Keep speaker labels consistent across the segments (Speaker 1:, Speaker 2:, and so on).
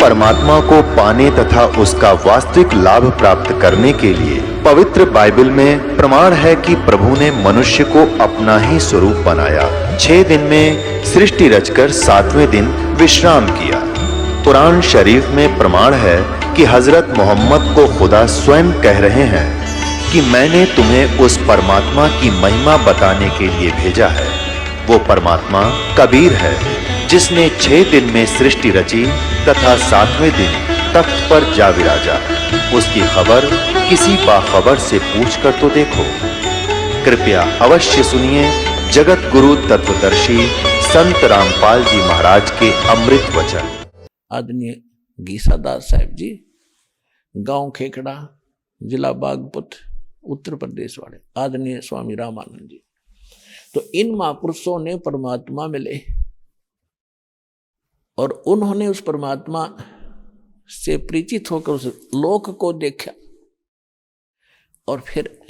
Speaker 1: परमात्मा को पाने तथा उसका वास्तविक लाभ प्राप्त करने के लिए पवित्र बाइबल में प्रमाण है कि प्रभु ने मनुष्य को अपना ही स्वरूप बनाया। 6 दिन में सृष्टि रचकर 7वें दिन विश्राम किया। कुरान शरीफ में प्रमाण है कि हजरत मोहम्मद को खुदा स्वयं कह रहे हैं कि मैंने तुम्हें उस परमात्मा की महिमा बताने के लिए भेजा है। वो परमात्मा कबीर है जिसने 6 दिन में सृष्टि रची तथा 7वें दिन तख्त पर जा विराजा। उसकी खबर किसी बाखबर से पूछ कर तो देखो। कृपया अवश्य सुनिए जगत गुरु तत्वदर्शी संत रामपाल जी महाराज के अमृत वचन।
Speaker 2: आदरणीय गीसादास साहब जी, गांव खेकड़ा, जिला बागपत, उत्तर प्रदेश वाले आदरणीय स्वामी रामानंद जी। तो इन महापुरुषों ने परमात्मा मिले और उन्होंने उस परमात्मा से परिचित होकर उस लोक को देखा और फिर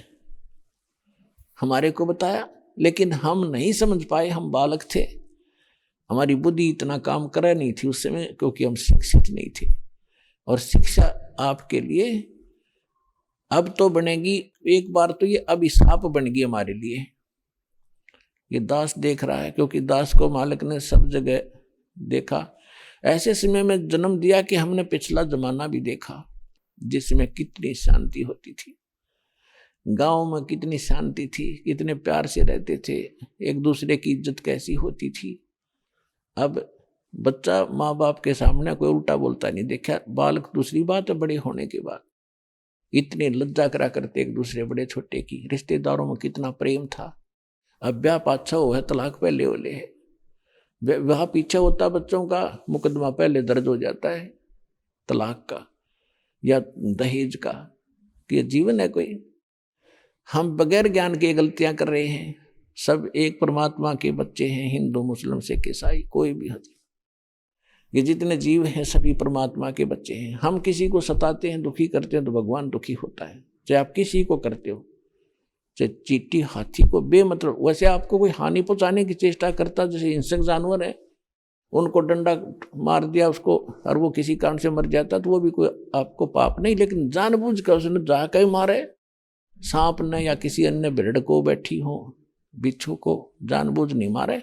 Speaker 2: हमारे को बताया, लेकिन हम नहीं समझ पाए। हम बालक थे, हमारी बुद्धि इतना काम कर नहीं थी उस समय, क्योंकि हम शिक्षित नहीं थे। और शिक्षा आपके लिए अब तो बनेगी, एक बार तो ये अभिशाप बन गई हमारे लिए। ये दास देख रहा है, क्योंकि दास को मालिक ने सब जगह देखा। ऐसे समय में जन्म दिया कि हमने पिछला जमाना भी देखा, जिसमें कितनी शांति होती थी, गांव में कितनी शांति थी, कितने प्यार से रहते थे, एक दूसरे की इज्जत कैसी होती थी। अब बच्चा माँ बाप के सामने कोई उल्टा बोलता नहीं देखा। बालक दूसरी बात है, बड़े होने के बाद इतनी लज्जा करा करते एक दूसरे बड़े छोटे की। रिश्तेदारों में कितना प्रेम था। अब ब्याह पाछा हो है, तलाक पहले होले है। वह पीछे होता बच्चों का, मुकदमा पहले दर्ज हो जाता है तलाक का या दहेज का, कि जीवन है कोई। हम बगैर ज्ञान के गलतियां कर रहे हैं। सब एक परमात्मा के बच्चे हैं, हिंदू मुस्लिम सिख ईसाई कोई भी हो। ये जितने जीव हैं सभी परमात्मा के बच्चे हैं। हम किसी को सताते हैं, दुखी करते हैं तो भगवान दुखी होता है। चाहे आप किसी को करते हो, चाहे चींटी हाथी को बेमतलब, वैसे आपको कोई हानि पहुंचाने की चेष्टा करता, जैसे हिंसक जानवर है, उनको डंडा मार दिया उसको और वो किसी कारण से मर जाता, तो वो भी कोई आपको पाप नहीं। लेकिन जानबूझ कर उसने जाकर ही मारे, सांप ने या किसी अन्य भेड़ को, बैठी हो बिच्छू को, जानबूझ नहीं मारे।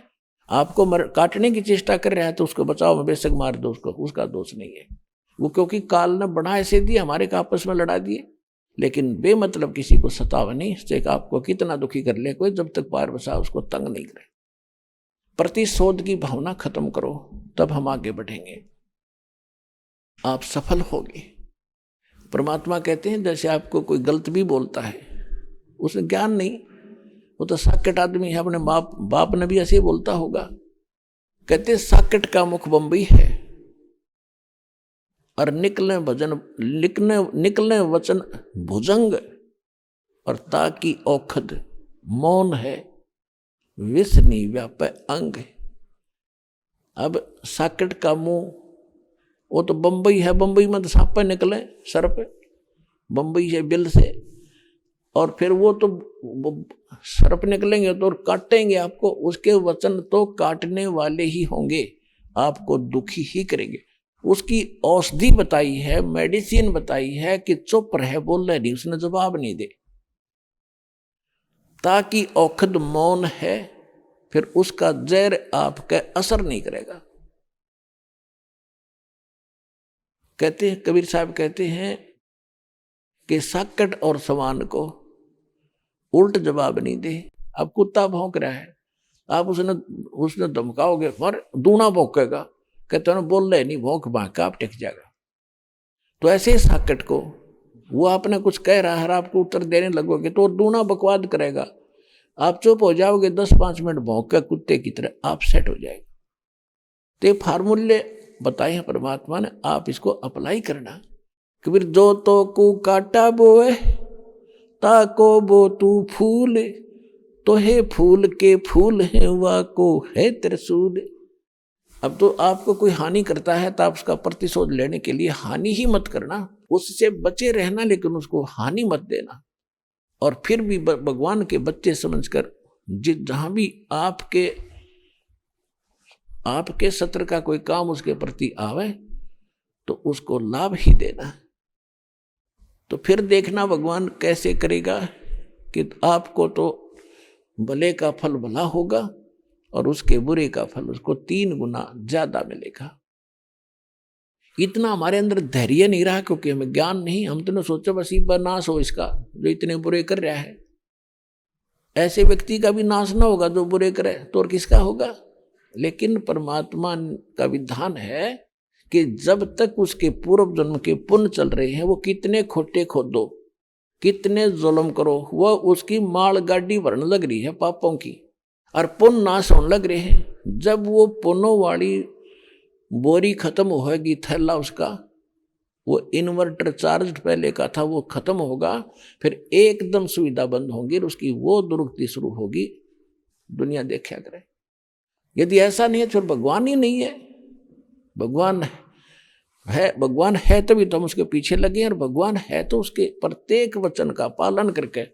Speaker 2: आपको काटने की चेष्टा कर रहा है तो उसको बचाओ में बेशक मार दो उसको, उसका दोष नहीं है वो, क्योंकि काल ने बड़ा ऐसे दिया, हमारे का आपस में लड़ा दिए। लेकिन बेमतलब किसी को सतावा नहीं, चाहे आपको कितना दुखी कर ले कोई, जब तक पार बसा उसको तंग नहीं करे। प्रतिशोध की भावना खत्म करो, तब हम आगे बढ़ेंगे, आप सफल होगे। परमात्मा कहते हैं जैसे आपको कोई गलत भी बोलता है, उसे ज्ञान नहीं, वो तो साकेट आदमी है, अपने बाप ने भी ऐसे ही बोलता होगा। कहते साकेट का मुख बंबई है और निकले वचन भुजंग, और ताकि औखद मौन है, विष नहीं व्यापे अंग। अब साकेट का मुंह वो तो बंबई है, बंबई में तो सांप पे निकले, सर्प बंबई है बिल से, और फिर वो तो सर्प निकलेंगे तो काटेंगे आपको। उसके वचन तो काटने वाले ही होंगे, आपको दुखी ही करेंगे। उसकी औषधि बताई है, मेडिसिन बताई है कि चुप रहे, बोल रहे नहीं, उसने जवाब नहीं दे, ताकि औखद मौन है, फिर उसका जहर आपके असर नहीं करेगा। कहते हैं कबीर साहब कहते हैं कि साकट और सवान को उल्ट जवाब नहीं दे। अब कुत्ता भौंक रहा है, आप उसने धमकाओगे पर दूना भौंकेगा, कहते हैं बोल रहे नहीं, भौंक भांक आप टिक जाएगा। तो ऐसे साकट को वो आपने कुछ कह रहा है, आपको उत्तर देने लगोगे तो दूना बकवाद करेगा। आप चुप हो जाओगे, 10-5 मिनट भौंक के कुत्ते की तरह, आप सेट हो जाएगा। तो ये फार्मूले बताए हैं परमात्मा ने, आप इसको अप्लाई करना। कबीर जो तो को काटा बोए ताको बो तू फूल, तो हे फूल के फूल है वा को है त्रिशूल। अब तो आपको कोई हानि करता है तो आप उसका प्रतिशोध लेने के लिए हानि ही मत करना, उससे बचे रहना, लेकिन उसको हानि मत देना। और फिर भी भगवान के बच्चे समझकर जहां भी आपके सत्र का कोई काम उसके प्रति आवे तो उसको लाभ ही देना। तो फिर देखना भगवान कैसे करेगा कि आपको तो भले का फल भला होगा और उसके बुरे का फल उसको 3 गुना ज्यादा मिलेगा। इतना हमारे अंदर धैर्य नहीं रहा, क्योंकि हमें ज्ञान नहीं। हम तो सोचो बस ये नाश हो इसका जो इतने बुरे कर रहा है। ऐसे व्यक्ति का भी नाश ना होगा जो बुरे करे, तो और किसका होगा? लेकिन परमात्मा का विधान है कि जब तक उसके पूर्व जन्म के पुण्य चल रहे हैं, वो कितने खोटे खोदो, कितने जुल्म करो, वह उसकी माल गाड़ी भरने लग रही है पापों की, और पुण्य नाश होने लग रहे हैं। जब वो पुण्यों वाली बोरी खत्म होगी, थैला उसका, वो इन्वर्टर चार्ज पहले का था वो खत्म होगा, फिर एकदम सुविधा बंद होगी और उसकी वो दुर्गति शुरू होगी। दुनिया देखा करे। यदि ऐसा नहीं है तो फिर भगवान ही नहीं है। भगवान है तभी तो हम उसके पीछे लगे, और भगवान है तो उसके प्रत्येक वचन का पालन करके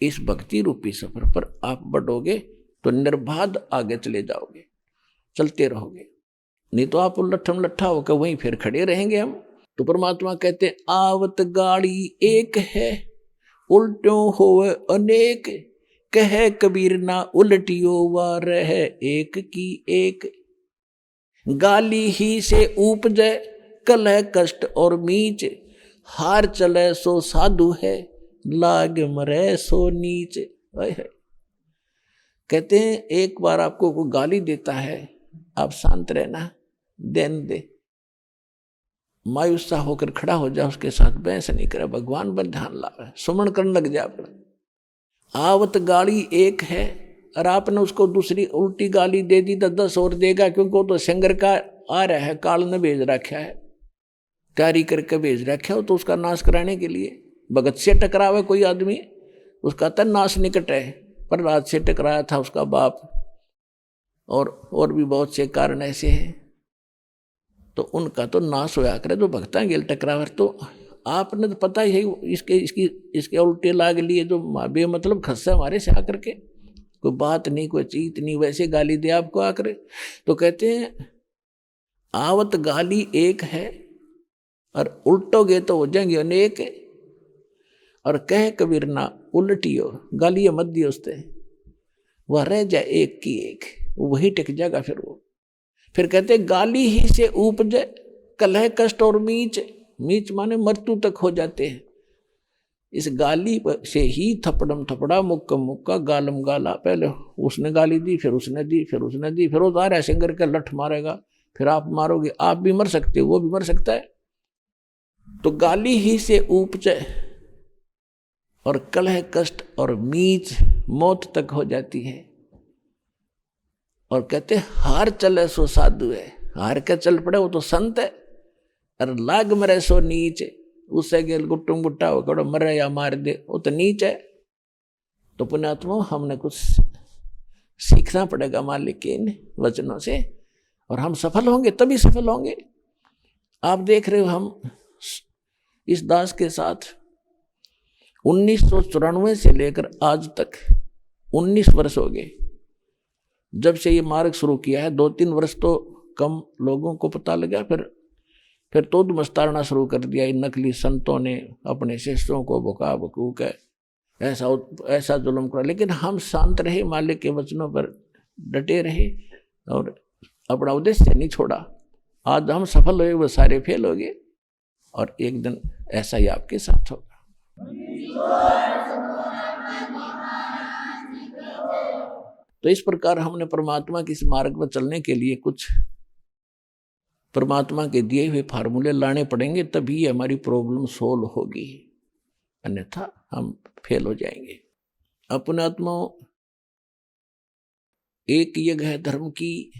Speaker 2: इस भक्ति रूपी सफर पर आप बढ़ोगे तो निर्बाध आगे चले जाओगे, चलते रहोगे। नहीं तो आप उलट्ठम लट्ठा होकर वहीं फिर खड़े रहेंगे हम। तो परमात्मा कहते आवत गाड़ी एक है, उल्टों होवे अनेक, कहे कबीर ना उल्टियो वा रहे एक की एक। गाली ही से उपजे कलह कष्ट और मीच, हार चले सो साधु है, लाग मरे सो नीच। कहते हैं एक बार आपको कोई गाली देता है, आप शांत रहना, देन दे, मायूस सा होकर खड़ा हो जाए, उसके साथ बहस नहीं करे, भगवान पर ध्यान लावे, सुमन करने लग जाए अपना। आवत गाली एक है और आपने उसको दूसरी उल्टी गाली दे दी तो 10 और देगा, क्योंकि वो तो संगर का आ रहा है, काल ने भेज रखा है, तैयारी करके भेज रखा है, तो उसका नाश कराने के लिए। भगत से टकरावे कोई आदमी, उसका तो नाश निकट है। प्रहलाद से टकराया था उसका बाप, और भी बहुत से कारण ऐसे हैं, तो उनका तो नाश होया करे। जो भक्ता गेल टकरावर, तो आपने तो पता ही है इसके उल्टे लाग लिए, जो बेमतलब खस्सा हमारे से आकर के, कोई बात नहीं, कोई चीत नहीं, वैसे गाली दे आपको आकर। तो कहते हैं आवत गाली एक है और उल्टोगे तो हो जाएंगे अनेक, और कह कबीर ना उल्टियो, गाली मत दियो उससे, वह रह जाए एक की एक, वही टिक जाएगा फिर वो। फिर कहते गाली ही से उपजे कलह कष्ट और मीच, मीच माने मृत्यु तक हो जाते हैं। इस गाली से ही थपड़म थपड़ा मुक्का मुक्का गालम गाला, पहले उसने गाली दी, फिर उसने दी, फिर उसने दी, फिर वो आ रहा है सिंगर का लठ मारेगा, फिर आप मारोगे, आप भी मर सकते हो, वो भी मर सकता है। तो गाली ही से उपजे और कलह कष्ट और मीच मौत तक हो जाती है। और कहते हार चले सो साधु है, हार के चल पड़े वो तो संत है, और लाग मरे सो नीच, उससे गेल गुट्टुम गुट्टा होकर मरे या मार दे, वो तो नीच है। तो पुण्यात्मा हमने कुछ सीखना पड़ेगा मालिक के इन वचनों से, और हम सफल होंगे, तभी सफल होंगे। आप देख रहे हो हम इस दास के साथ 1994 से लेकर आज तक 19 वर्ष हो गए जब से ये मार्ग शुरू किया है। 2-3 वर्ष तो कम लोगों को पता लगा, फिर तो मस्तारना शुरू कर दिया इन नकली संतों ने, अपने शिष्यों को भुका भकू के ऐसा जुल्म करा। लेकिन हम शांत रहे, मालिक के वचनों पर डटे रहे और अपना उद्देश्य नहीं छोड़ा। आज हम सफल हुए, वो सारे फेल हो गए, और एक दिन ऐसा ही आपके साथ होगा। तो इस प्रकार हमने परमात्मा के इस मार्ग पर चलने के लिए कुछ परमात्मा के दिए हुए फार्मूले लाने पड़ेंगे, तभी हमारी प्रॉब्लम सोल्व होगी, अन्यथा हम फेल हो जाएंगे। अपने आत्मा एक यज्ञ है धर्म की।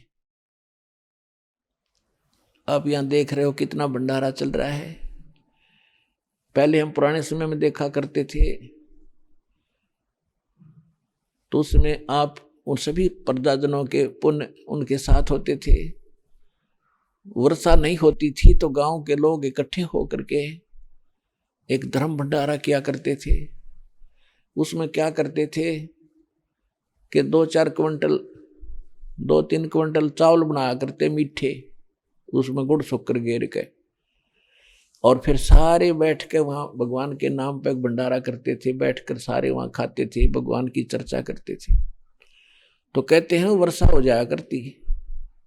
Speaker 2: आप यहां देख रहे हो कितना भंडारा चल रहा है। पहले हम पुराने समय में देखा करते थे, तो उसमें आप उन सभी प्रजाजनों के पुण्य उनके साथ होते थे। वर्षा नहीं होती थी तो गांव के लोग इकट्ठे होकर के एक धर्म भंडारा किया करते थे। उसमें क्या करते थे कि 2-4 क्विंटल 2-3 क्विंटल चावल बनाया करते मीठे, उसमें गुड़ शक्कर गेर के, और फिर सारे बैठ के वहाँ भगवान के नाम पे भंडारा करते थे, बैठकर सारे वहाँ खाते थे, भगवान की चर्चा करते थे। तो कहते हैं वर्षा हो जाया करती है।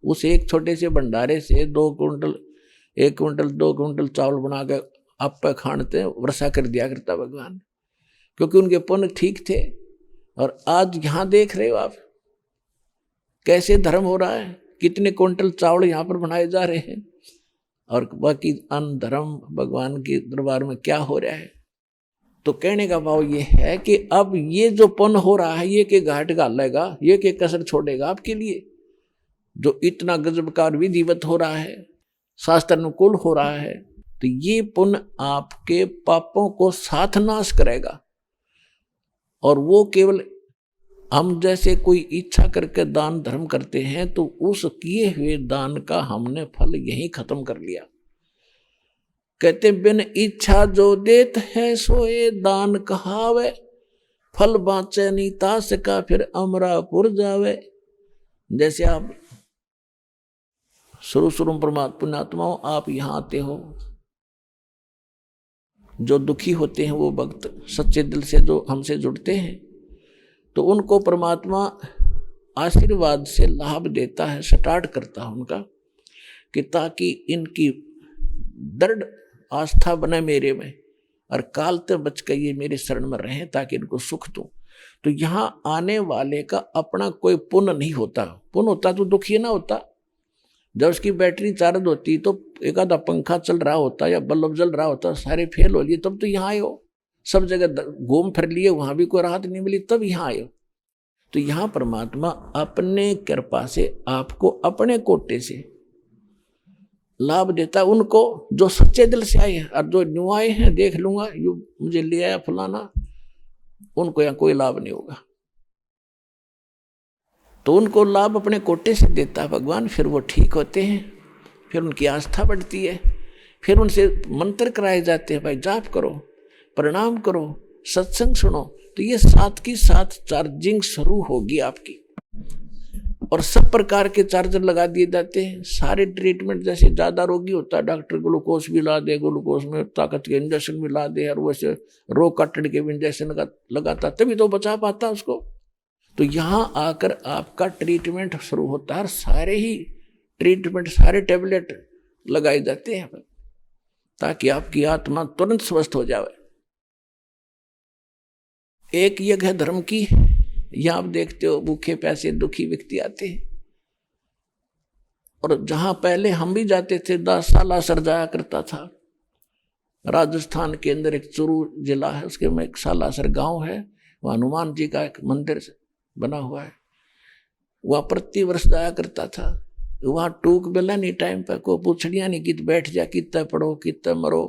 Speaker 2: उस एक छोटे से भंडारे से 2 कुंटल 1 कुंटल 2 कुंटल चावल बना के आप पे खानते वर्षा कर दिया करता भगवान, क्योंकि उनके पुण्य ठीक थे। और आज यहाँ देख रहे हो आप कैसे धर्म हो रहा है, कितने कुंटल चावल यहाँ पर बनाए जा रहे हैं, और बाकी अन्न धर्म भगवान के दरबार में क्या हो रहा है। तो कहने का भाव ये है कि अब ये जो पुण्य हो रहा है, ये के घाट घालेगा, ये के कसर छोड़ेगा आपके लिए। जो इतना गजब का विधिवत हो रहा है, शास्त्र अनुकूल हो रहा है, तो ये पुण्य आपके पापों को साथ नाश करेगा। और वो केवल हम जैसे कोई इच्छा करके दान धर्म करते हैं तो उस किए हुए दान का हमने फल यही खत्म कर लिया। कहते बिन इच्छा जो देत है सोए दान कहावे, फल बाँचे नीतास का फिर अमरापुर जावे। जैसे आप शुरू में पुण्यात्माओं आप यहाँ आते हो, जो दुखी होते हैं वो भक्त सच्चे दिल से जो हमसे जुड़ते हैं, तो उनको परमात्मा आशीर्वाद से लाभ देता है, स्टार्ट करता है उनका, कि ताकि इनकी दृढ़ आस्था बने मेरे में और काल तक बच के ये मेरे शरण में रहें, ताकि इनको सुख दूं। तो यहाँ आने वाले का अपना कोई पुण्य नहीं होता। पुण्य होता तो दुखी ना होता। जब उसकी बैटरी चार्ज होती तो एक आधा पंखा चल रहा होता या बल्ब जल रहा होता, सारे फेल हो लिए, तब तो यहाँ आए हो। सब जगह घूम फिर लिए, वहां भी कोई राहत नहीं मिली, तब यहाँ आए हो। तो यहाँ परमात्मा अपने कृपा से आपको अपने कोटे से लाभ देता है उनको जो सच्चे दिल से आए हैं। और जो न्यू आए हैं, देख लूंगा यू मुझे ले आया फलाना, उनको यहाँ कोई लाभ नहीं होगा। तो उनको लाभ अपने कोटे से देता है भगवान, फिर वो ठीक होते हैं, फिर उनकी आस्था बढ़ती है, फिर उनसे मंत्र कराए जाते हैं, भाई जाप करो, प्रणाम करो, सत्संग सुनो। तो ये साथ की साथ चार्जिंग शुरू होगी आपकी, और सब प्रकार के चार्जर लगा दिए जाते हैं। सारे ट्रीटमेंट, जैसे ज़्यादा रोगी होता है डॉक्टर ग्लूकोज भी ला दे, ग्लूकोज में ताकत के इंजेक्शन भी ला दे, और वैसे रोग काटने के भी इंजेक्शन लगाता, तभी तो बचा पाता उसको। तो यहाँ आकर आपका ट्रीटमेंट शुरू होता है, सारे ही ट्रीटमेंट, सारे टैबलेट लगाए जाते हैं ताकि आपकी आत्मा तुरंत स्वस्थ हो जाए। एक यज्ञ है धर्म की, यहाँ आप देखते हो भूखे प्यासे दुखी व्यक्ति आते हैं, और जहां पहले हम भी जाते थे, 10 सालासर जाया करता था। राजस्थान के अंदर एक चूरू जिला है, उसके में एक सालासर गांव है, वहाँ हनुमान जी का एक मंदिर बना हुआ है, वहाँ प्रति वर्ष जाया करता था। वहाँ टूक बेला नहीं टाइम पे, को पूछड़िया नहीं कि बैठ जा, कितना पढ़ो कितना मरो,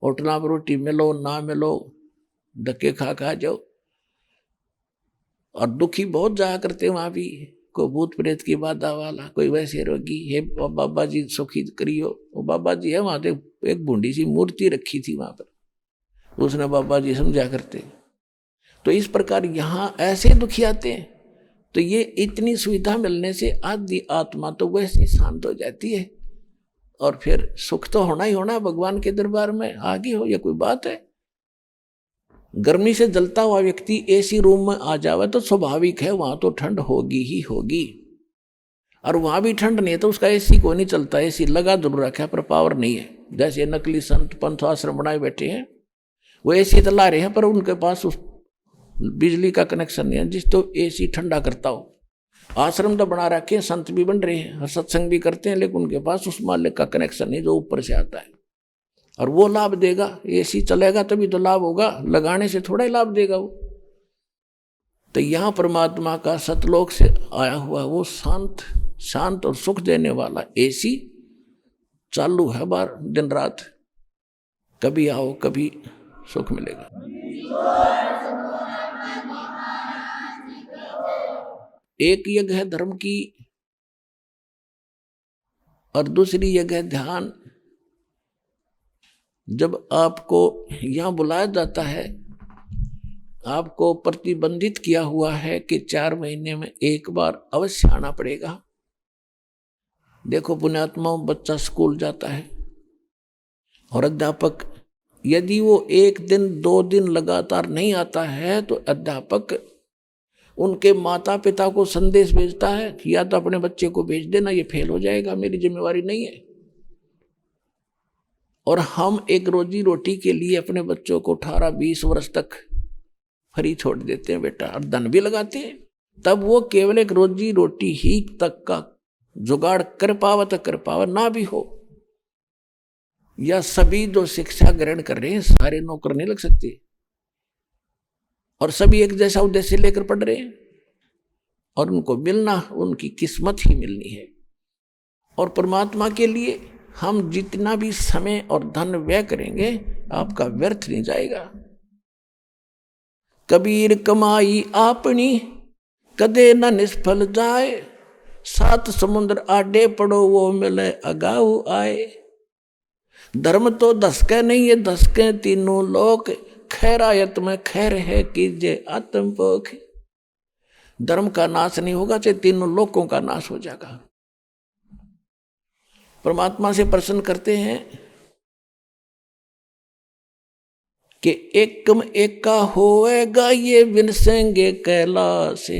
Speaker 2: होटला में रोटी मिलो ना मिलो, धक्के खा जाओ। और दुखी बहुत जाया करते वहाँ भी, कोई भूत प्रेत की बाधा वाला, कोई वैसे रोगी है, बाबा जी सुखी करियो। वो बाबा जी है वहाँ, तो एक बूढ़ी सी मूर्ति रखी थी वहाँ पर, उसने बाबा जी समझा करते। तो इस प्रकार यहाँ ऐसे दुखी आते हैं। तो ये इतनी सुविधा मिलने से आदि आत्मा तो वैसे शांत हो जाती है, और फिर सुख तो होना ही होना भगवान के दरबार में। आगे हो, ये कोई बात है? गर्मी से जलता हुआ व्यक्ति एसी रूम में आ जावे तो स्वाभाविक है वहां तो ठंड होगी ही होगी, और वहां भी ठंड नहीं है तो उसका एसी को नहीं चलता। एसी लगा जरूर रखा है पर पावर नहीं है। जैसे नकली संत पंथ आश्रम बनाए बैठे हैं, वो एसी तो ला रहे हैं पर उनके पास उस बिजली का कनेक्शन नहीं है जिस तो एसी ठंडा करता हो। आश्रम तो बना रखे हैं, संत भी बन रहे हैं, सत्संग भी करते हैं, लेकिन उनके पास उस मालिक का कनेक्शन नहीं जो ऊपर से आता है, और वो लाभ देगा। एसी चलेगा तभी तो लाभ होगा, लगाने से थोड़ा ही लाभ देगा वो। तो यहाँ परमात्मा का सतलोक से आया हुआ वो शांत और सुख देने वाला एसी चालू है बार दिन रात। कभी आओ कभी सुख मिलेगा। एक यज्ञ है धर्म की, और दूसरी यज्ञ है ध्यान। जब आपको यहाँ बुलाया जाता है, आपको प्रतिबंधित किया हुआ है कि 4 महीने में एक बार अवश्य आना पड़ेगा। देखो पुण्यात्माओं, बच्चा स्कूल जाता है, और अध्यापक यदि वो 1 दिन 2 दिन लगातार नहीं आता है तो अध्यापक उनके माता पिता को संदेश भेजता है कि या तो अपने बच्चे को भेज देना, ये फेल हो जाएगा, मेरी जिम्मेवारी नहीं है। और हम एक रोजी रोटी के लिए अपने बच्चों को 18-20 वर्ष तक फ्री छोड़ देते हैं बेटा, और धन भी लगाते हैं। तब वो केवल एक रोजी रोटी ही तक का जुगाड़ कर पावा तो कर पावा, ना भी हो। या सभी जो शिक्षा ग्रहण कर रहे हैं सारे नौकर नहीं लग सकते, और सभी एक जैसा उद्देश्य लेकर पढ़ रहे हैं, और उनको मिलना उनकी किस्मत ही मिलनी है। और परमात्मा के लिए हम जितना भी समय और धन व्यय करेंगे आपका व्यर्थ नहीं जाएगा। कबीर कमाई आपनी कदे न निष्फल जाए, 7 समुद्र आडे पड़ो वो मिले अगाऊ आए। धर्म तो धसके नहीं है, धसके तीनों लोक, खैरायत में खैर है कीजिए आत्मपोख। धर्म का नाश नहीं होगा चाहे तीनों लोकों का नाश हो जाएगा। परमात्मा से प्रश्न करते हैं कि एकम एका होएगा ये विनसेंगे कैलासे,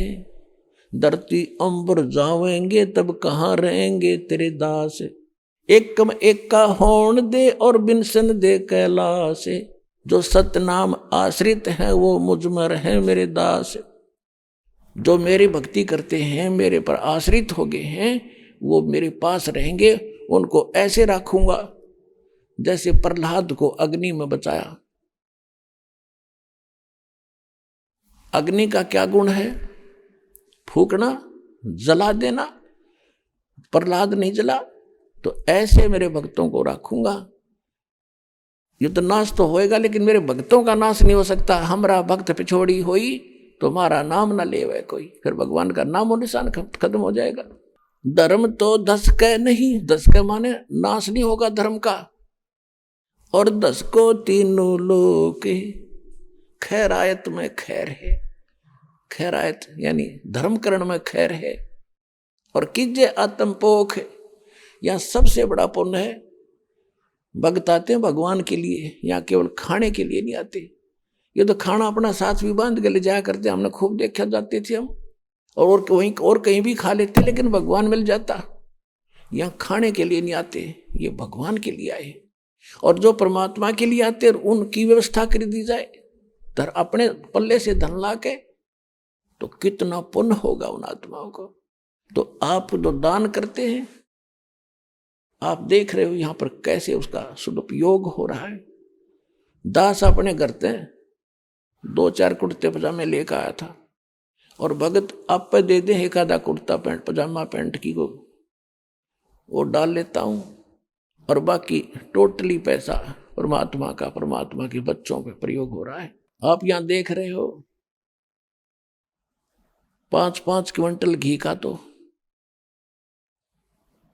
Speaker 2: धरती अंबर जावेंगे तब कहाँ रहेंगे तेरे दास। एकम एका होन दे और विनसन दे कैलासे, जो सतनाम आश्रित है वो मुझमर है मेरे दास। जो मेरी भक्ति करते हैं, मेरे पर आश्रित हो गए हैं, वो मेरे पास रहेंगे। उनको ऐसे रखूंगा जैसे प्रहलाद को अग्नि में बचाया। अग्नि का क्या गुण है? फूकना, जला देना। प्रहलाद नहीं जला, तो ऐसे मेरे भक्तों को रखूंगा। ये तो नाश तो होएगा लेकिन मेरे भक्तों का नाश नहीं हो सकता। हमारा भक्त पिछोड़ी होई तो हमारा नाम ना लेवे कोई, फिर भगवान का नाम और निशान खत्म हो जाएगा। धर्म तो धसके नहीं, धसके माने नाश नहीं होगा धर्म का। और धसको तीनों लोक, खैरायत में खैर है। खैरायत यानी धर्मकरण में खैर है। और कीजिए आत्मपोख, यहां सबसे बड़ा पुण्य है। भक्त आते हैं भगवान के लिए, यहाँ केवल खाने के लिए नहीं आते। ये तो खाना अपना साथ भी बांध के ले जाया करते, हमने खूब देखा, जाते थे हम, और वहीं और कहीं भी खा लेते, लेकिन भगवान मिल जाता। यहाँ खाने के लिए नहीं आते, ये भगवान के लिए आए। और जो परमात्मा के लिए आते उनकी व्यवस्था कर दी जाए, अपने पल्ले से धन ला के, तो कितना पुण्य होगा उन आत्माओं को। तो आप जो दान करते हैं, आप देख रहे हो यहाँ पर कैसे उसका सदुपयोग हो रहा है। दास अपने घर से 2-4 कुर्ते पजामे लेकर आया था, और भगत आप पे दे दे एक आधा कुर्ता पैंट पजामा पैंट की को वो डाल लेता हूँ, और बाकी टोटली पैसा परमात्मा का, परमात्मा के बच्चों पे प्रयोग हो रहा है। आप यहाँ देख रहे हो 5-5 क्विंटल घी का तो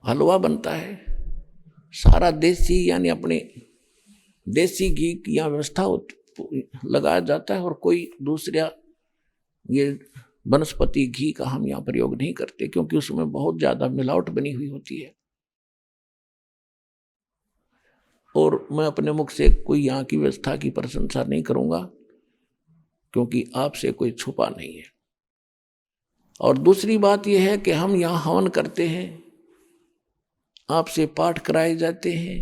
Speaker 2: हलवा बनता है। सारा देसी यानी अपने देसी घी की यहाँ व्यवस्था लगाया जाता है, और कोई दूसरा ये वनस्पति घी का हम यहाँ प्रयोग नहीं करते, क्योंकि उसमें बहुत ज्यादा मिलावट बनी हुई होती है। और मैं अपने मुख से कोई यहाँ की व्यवस्था की प्रशंसा नहीं करूंगा, क्योंकि आपसे कोई छुपा नहीं है। और दूसरी बात यह है कि हम यहाँ हवन करते हैं, आपसे पाठ कराए जाते हैं।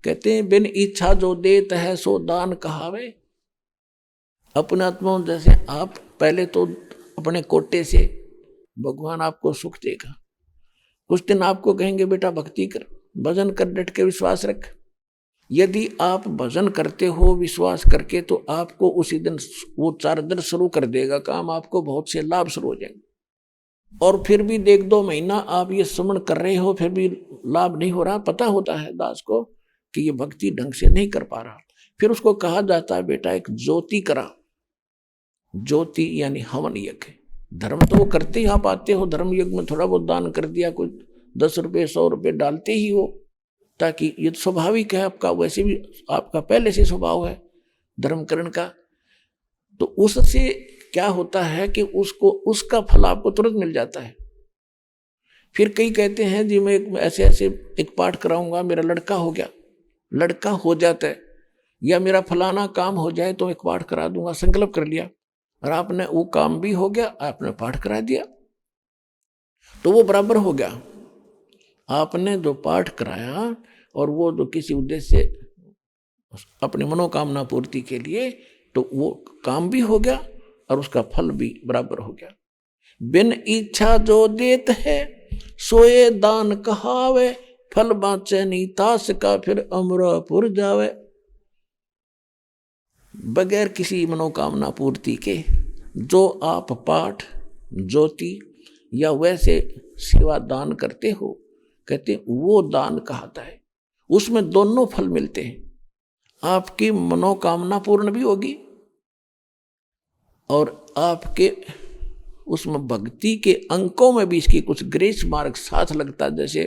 Speaker 2: कहते हैं बिन इच्छा जो देत है सो दान कहावे। अपने आत्मा जैसे आप पहले तो अपने कोटे से भगवान आपको सुख देगा। कुछ दिन आपको कहेंगे बेटा भक्ति कर, भजन कर, डट के विश्वास रख। यदि आप भजन करते हो विश्वास करके, तो आपको उसी दिन वो 4 दिन शुरू कर देगा काम, आपको बहुत से लाभ शुरू हो जाएंगे। और फिर भी 1-2 महीना आप ये सुमन कर रहे हो, फिर भी लाभ नहीं हो रहा। पता होता है दास को कि ये भक्ति ढंग से नहीं कर पा रहा। फिर उसको कहा जाता है बेटा एक ज्योति करा। ज्योति यानी हवन यज्ञ। धर्म तो वो करते ही आप आते हो, धर्म यज्ञ में थोड़ा बहुत दान कर दिया, कुछ 10 रुपये 100 रुपये डालते ही हो, ताकि ये स्वाभाविक है आपका, वैसे भी आपका पहले से स्वभाव है धर्मकरण का। तो उससे क्या होता है कि उसको उसका फल आपको तुरंत मिल जाता है। फिर कई कहते हैं जी मैं ऐसे ऐसे एक पाठ कराऊंगा, मेरा लड़का हो गया, लड़का हो जाता है, या मेरा फलाना काम हो जाए तो एक पाठ करा दूंगा, संकल्प कर लिया, और आपने वो काम भी हो गया, आपने पाठ करा दिया, तो वो बराबर हो गया। आपने जो पाठ कराया और वो जो किसी उद्देश्य से अपनी मनोकामना पूर्ति के लिए, तो वो काम भी हो गया और उसका फल भी बराबर हो गया। बिन इच्छा जो देत है सोए दान कहावे, फल बाँचे नीतास का फिर अमरापुर जावे। बगैर किसी मनोकामना पूर्ति के जो आप पाठ, ज्योति या वैसे सेवा दान करते हो, कहते वो दान कहता है। उसमें दोनों फल मिलते हैं, आपकी मनोकामना पूर्ण भी होगी और आपके उसमें भक्ति के अंकों में भी इसकी कुछ ग्रेस मार्क साथ लगता है। जैसे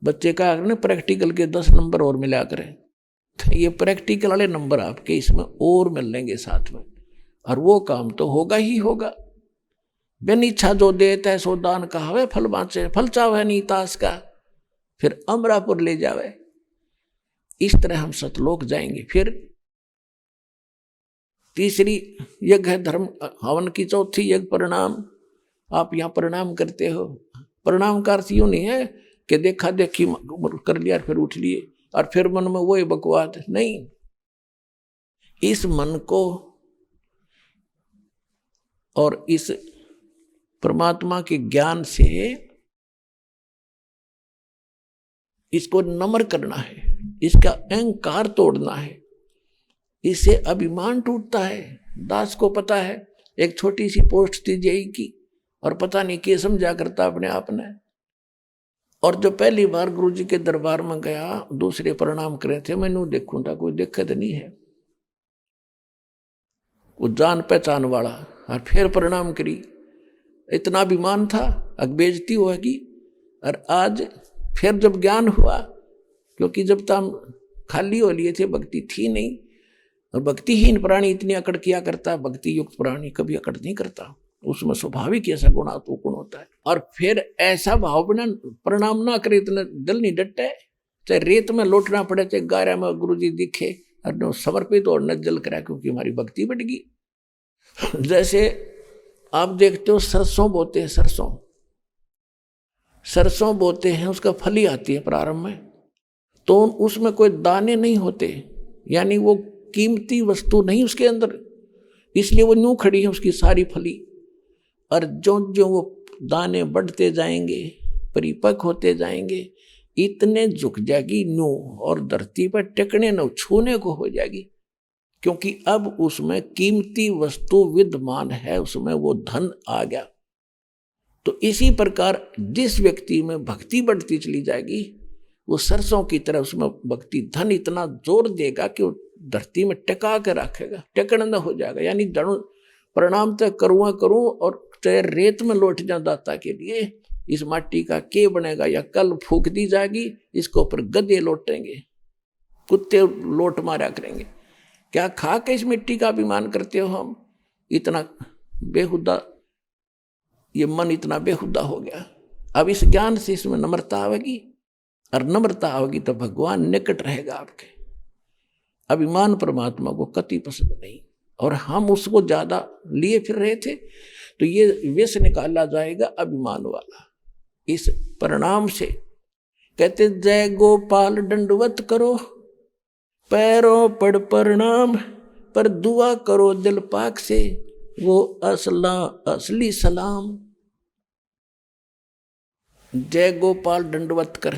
Speaker 2: बच्चे का प्रैक्टिकल के 10 नंबर और मिला करें, तो ये प्रैक्टिकल वाले नंबर आपके इसमें और मिलेंगे साथ में, और वो काम तो होगा ही होगा। बिन इच्छा जो देता है सो दान कहावे, फल बाँचे फल चावे नीतास का फिर अमरापुर ले जावे। इस तरह हम सतलोक जाएंगे। फिर तीसरी यज्ञ है धर्म हवन की, चौथी यज्ञ प्रणाम। आप यहाँ प्रणाम करते हो, प्रणाम का अर्थ यूं नहीं है कि देखा देखी कर लिया फिर उठ लिए और फिर मन में वही बकवास, नहीं। इस मन को और इस परमात्मा के ज्ञान से इसको नम्र करना है, इसका अहंकार तोड़ना है, इससे अभिमान टूटता है। दास को पता है एक छोटी सी पोस्ट थी जेई की, और पता नहीं क्या समझा करता अपने आप ने। और जो पहली बार गुरुजी के दरबार में गया, दूसरे प्रणाम करे थे, मैंने देखूं था कोई दिक्कत नहीं है, वो जान पहचान वाला, और फिर प्रणाम करी। इतना अभिमान था, अब बेइज्जती होगी। और आज फिर जब ज्ञान हुआ, क्योंकि जब तक हम खाली हो लिए थे, भक्ति थी नहीं, और भक्तिहीन प्राणी इतनी अकड़ किया करता है, भक्ति युक्त प्राणी कभी अकड़ नहीं करता, उसमें स्वाभाविक ऐसा गुण होता है। और फिर ऐसा भाव बिना प्रणाम ना करे, इतना दिल नहीं डटे, चाहे रेत में लौटना पड़े, चाहे गारा में गुरुजी दिखे और समर्पित और न जल करा, क्योंकि हमारी भक्ति बढ़ गई। जैसे आप देखते हो सरसों बोते हैं, सरसों बोते हैं, उसका फली आती है प्रारंभ में, तो उसमें कोई दाने नहीं होते, यानी वो कीमती वस्तु नहीं उसके अंदर, इसलिए वो यूं खड़ी है उसकी सारी फली। और जो जो वो दाने बढ़ते जाएंगे, परिपक्व होते जाएंगे, इतने झुक जाएगी न्यू, और धरती पर टेकने न छूने को हो जाएगी, क्योंकि अब उसमें कीमती वस्तु विद्यमान है, उसमें वो धन आ गया। तो इसी प्रकार जिस व्यक्ति में भक्ति बढ़ती चली जाएगी, वो सरसों की तरह उसमें भक्ति धन इतना जोर देगा कि वो धरती में टिका के रखेगा, टेकन न हो जाएगा। यानी प्रणाम तो करूँ और चाहे रेत में लौट जाए दाता के लिए, इस माटी का के बनेगा, या कल फूक दी जाएगी, इसको ऊपर गधे लौटेंगे, कुत्ते लोट मारा करेंगे। क्या खा के इस मिट्टी का अभिमान करते हो हम? इतना बेहुदा, ये मन इतना बेहुदा हो गया। अब इस ज्ञान से इसमें नम्रता आवेगी, और नम्रता आवेगी तो भगवान निकट रहेगा आपके। अभिमान परमात्मा को कति पसंद नहीं, और हम उसको ज्यादा लिए फिर रहे थे, तो ये विष निकाला जाएगा अभिमान वाला इस परिणाम से। कहते जय गोपाल दंडवत करो, पैरों पड़ प्रणाम, पर दुआ करो दिल पाक से, वो असली सलाम। जय गोपाल दंडवत कर,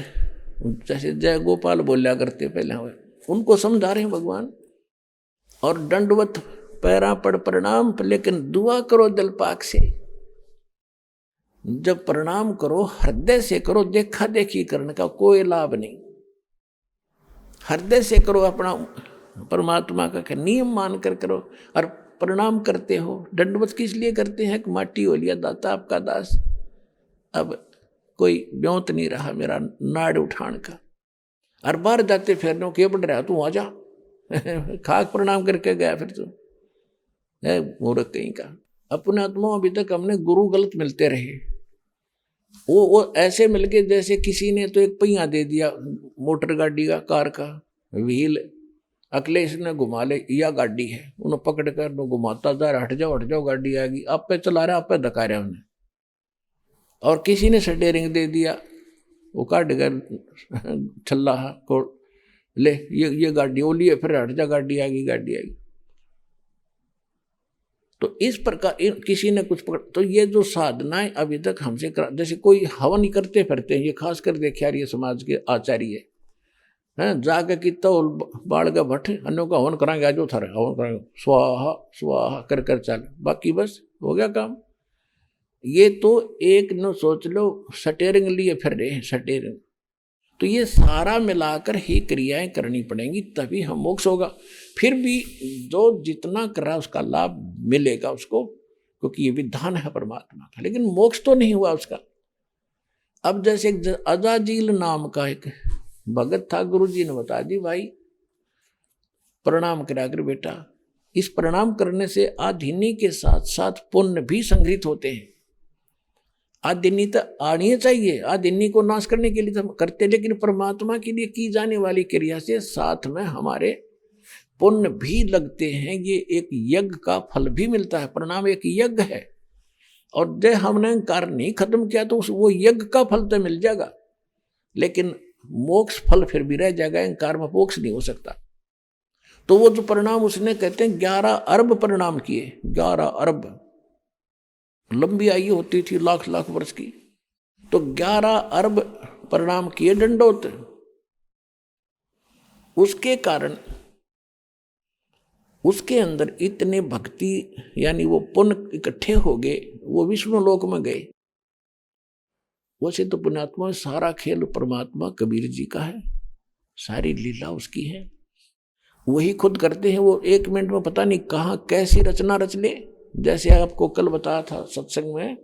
Speaker 2: जैसे जय गोपाल बोलिया करते पहले हुए, उनको समझा रहे हैं भगवान। और दंडवत पैरा पड़ प्रणाम, लेकिन दुआ करो दिल पाक से। जब प्रणाम करो हृदय से करो, देखा देखी करने का कोई लाभ नहीं। हृदय से करो, अपना परमात्मा का नियम मानकर करो। और प्रणाम करते हो, दंडवत किस लिए करते हैं कि माटी हो लिया दाता आपका दास, अब कोई ब्योंत नहीं रहा मेरा नाड़ उठान का। और बाहर जाते फिर के बढ़ रहा, तू आ जा खाक प्रणाम करके गया, फिर तू है मूर्ख कहीं का। अपने आत्मा अभी तक हमने गुरु गलत मिलते रहे, वो ऐसे मिल गए जैसे किसी ने तो एक पहिया दे दिया मोटर गाड़ी का, कार का, व्हील अखिलेश ने घुमा ले, या गाड़ी है, उन्हें पकड़ कर घुमाता जा, हट जाओ गाड़ी आ गई, आप पे चला रहा, आप पे धका रहा उन्हें, और किसी ने स्टीयरिंग दे दिया, वो काट कर छल्ला को ले, ये गाड़ी वो लिए, फिर हट जा, गाड़ी आ गई। तो इस प्रकार किसी ने कुछ पकड़, तो ये जो साधनाएं अभी तक हमसे जैसे कोई हवन ही करते फिरते हैं, ये खास कर देखे यार, ये समाज के आचार्य हैं, जाके कितना बाढ़ का भट्ट अन्यों का हवन कराएंगे, आज थारे हवन कराएंगे, स्वाहा स्वाहा कर चल, बाकी बस हो गया काम। ये तो एक न सोच लो स्टीयरिंग लिए फिर रहे हैं, स्टीयरिंग। तो ये सारा मिलाकर ही क्रियाएं करनी पड़ेंगी, तभी हम मोक्ष होगा। फिर भी जो जितना कर रहा उसका लाभ मिलेगा उसको, क्योंकि ये विधान है परमात्मा का, लेकिन मोक्ष तो नहीं हुआ उसका। अब जैसे अजाजील नाम का एक भगत था, गुरु जी ने बता दी, भाई प्रणाम करा कर बेटा, इस प्रणाम करने से आधिनी के साथ साथ पुण्य भी संग्रहित होते हैं। आदिनी तो आनी चाहिए, आदिनी को नाश करने के लिए तो करते, लेकिन परमात्मा के लिए की जाने वाली क्रिया से साथ में हमारे पुण्य भी लगते हैं। ये एक यज्ञ का फल भी मिलता है, प्रणाम एक यज्ञ है, और जब हमने अहंकार नहीं खत्म किया तो वो यज्ञ का फल तो मिल जाएगा, लेकिन मोक्ष फल फिर भी रह जाएगा, अहंकार में मोक्ष नहीं हो सकता। तो वो जो प्रणाम उसने कहते हैं 11 अरब प्रणाम किए, 11 अरब, लंबी आयु होती थी लाख लाख वर्ष की, तो 11 अरब प्रणाम किए दंडोत। उसके कारण उसके अंदर इतने भक्ति यानी वो पुण्य इकट्ठे हो गए, वो विष्णु लोक में गए। वैसे तो पुण्यात्मा सारा खेल परमात्मा कबीर जी का है, सारी लीला उसकी है, वही खुद करते हैं। वो 1 मिनट में पता नहीं कहाँ कैसी रचना रच ले। जैसे आपको कल बताया था सत्संग में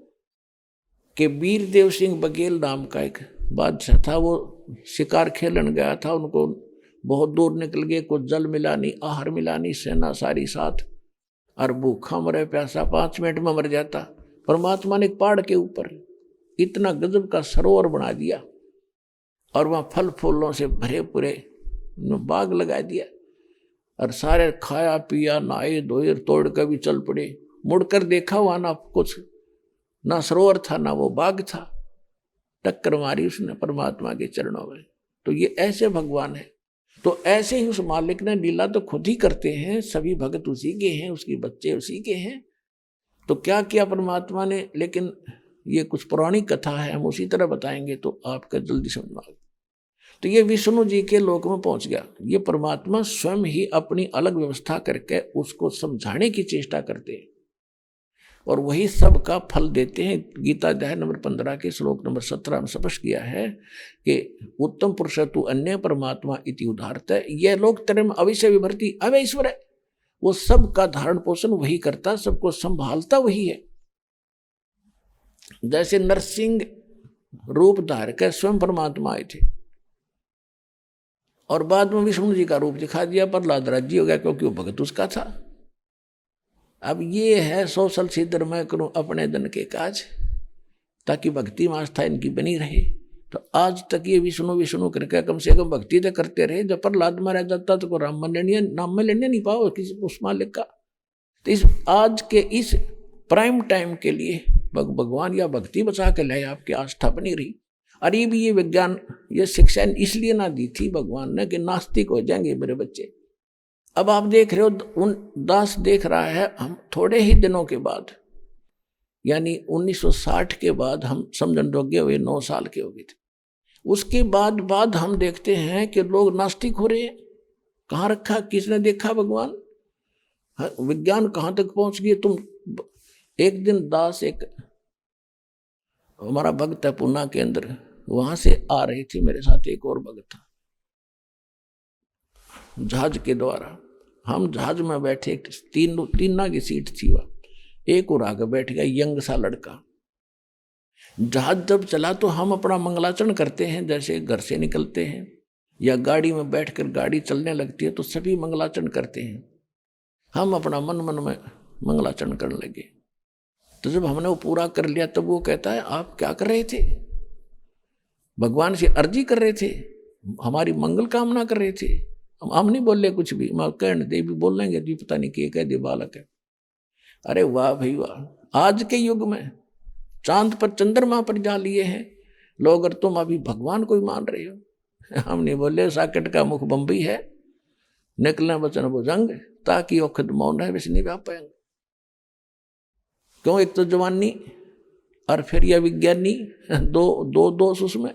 Speaker 2: कि वीरदेव सिंह बघेल नाम का एक बादशाह था, वो शिकार खेलन गया था, उनको बहुत दूर निकल गए, कुछ जल मिला नहीं, आहार मिला नहीं, सेना सारी साथ, और भूखा मरे प्यासा 5 मिनट में मर जाता। परमात्मा ने एक पहाड़ के ऊपर इतना गजब का सरोवर बना दिया, और वहाँ फल फूलों से भरे पूरे बाग लगा दिया, और सारे खाया पिया नहाए धोए तोड़ कर भी चल पड़े। मुड़कर देखा वहाँ ना कुछ, ना सरोवर था ना वो बाग था, टक्कर मारी उसने परमात्मा के चरणों में। तो ये ऐसे भगवान है। तो ऐसे ही उस मालिक ने लीला तो खुद ही करते हैं, सभी भगत उसी के हैं, उसके बच्चे उसी के हैं। तो क्या किया परमात्मा ने, लेकिन ये कुछ पौराणिक कथा है, हम उसी तरह बताएंगे तो आपका जल्दी समझ में आएगा। तो ये विष्णु जी के लोक में पहुंच गया। ये परमात्मा स्वयं ही अपनी अलग व्यवस्था करके उसको समझाने की चेष्टा करते हैं, और वही सब का फल देते हैं। गीता अध्याय नंबर 15 के श्लोक नंबर 17 में स्पष्ट किया है कि उत्तम पुरुष तु अन्य परमात्मा इति उदाहरत है, यह लोक त्रयम् अविश्य विभर्ति अवैश्वर है। वो सब का धारण पोषण वही करता, सबको संभालता वही है। जैसे नरसिंह रूप धार के स्वयं परमात्मा आए थे, और बाद में विष्णु जी का रूप दिखा दिया, प्रहलाद राज्य हो गया क्योंकि वो भगत उसका था। अब ये है सोशल सिद्धर मैं करूं अपने धन के काज, ताकि भक्ति में आस्था इनकी बनी रहे। तो आज तक ये विष्णु विष्णु करके कम से कम भक्ति तो करते रहे। जब प्रहलाद मारा जाता तो राम में लेने नाम में लेने नहीं पाओ किसी उस मालिक का। तो इस आज के इस प्राइम टाइम के लिए भगवान या भक्ति बचा के लाए, आपकी आस्था बनी रही। अरे भी ये विज्ञान ये शिक्षा इसलिए ना दी थी भगवान ने कि नास्तिक हो जाएंगे मेरे बच्चे। अब आप देख रहे हो उन दास देख रहा है, हम थोड़े ही दिनों के बाद यानी 1960 के बाद हम समझन योग्य हुए, 9 साल के हो गए थे। उसके बाद हम देखते हैं कि लोग नास्तिक हो रहे हैं। कहाँ रखा, किसने देखा भगवान? विज्ञान कहाँ तक पहुंच गई। तुम एक दिन दास एक हमारा भक्त है पूना के अंदर, वहां से आ रही थी, मेरे साथ एक और भक्त था, जहाज के द्वारा। हम जहाज में बैठे, तीन की सीट थी, वह एक और आगे बैठ गया यंग सा लड़का। जहाज जब चला तो हम अपना मंगलाचरण करते हैं, जैसे घर से निकलते हैं या गाड़ी में बैठकर गाड़ी चलने लगती है तो सभी मंगलाचरण करते हैं। हम अपना मन में मंगलाचरण करने लगे। तो जब हमने वो पूरा कर लिया तब वो कहता है, आप क्या कर रहे थे? भगवान से अर्जी कर रहे थे, हमारी मंगल कामना कर रहे थे। हम नहीं बोले कुछ भी, मैं कहने दे भी बोल लेंगे जी पता नहीं क्या कह दे बालक है। अरे वाह भाई वाह, आज के युग में चांद पर चंद्रमा पर जा लिए हैं लोग, और तुम अभी भगवान को ही मान रहे हो। हम नहीं बोले साकेट का मुख बम्बई है, निकलने वचन भुजंग, ताकि औखद मौन है वैसे नहीं व्याप पाएंगे। क्यों, एक तो जवानी और फिर यह विज्ञानी, दो दोष उसमें।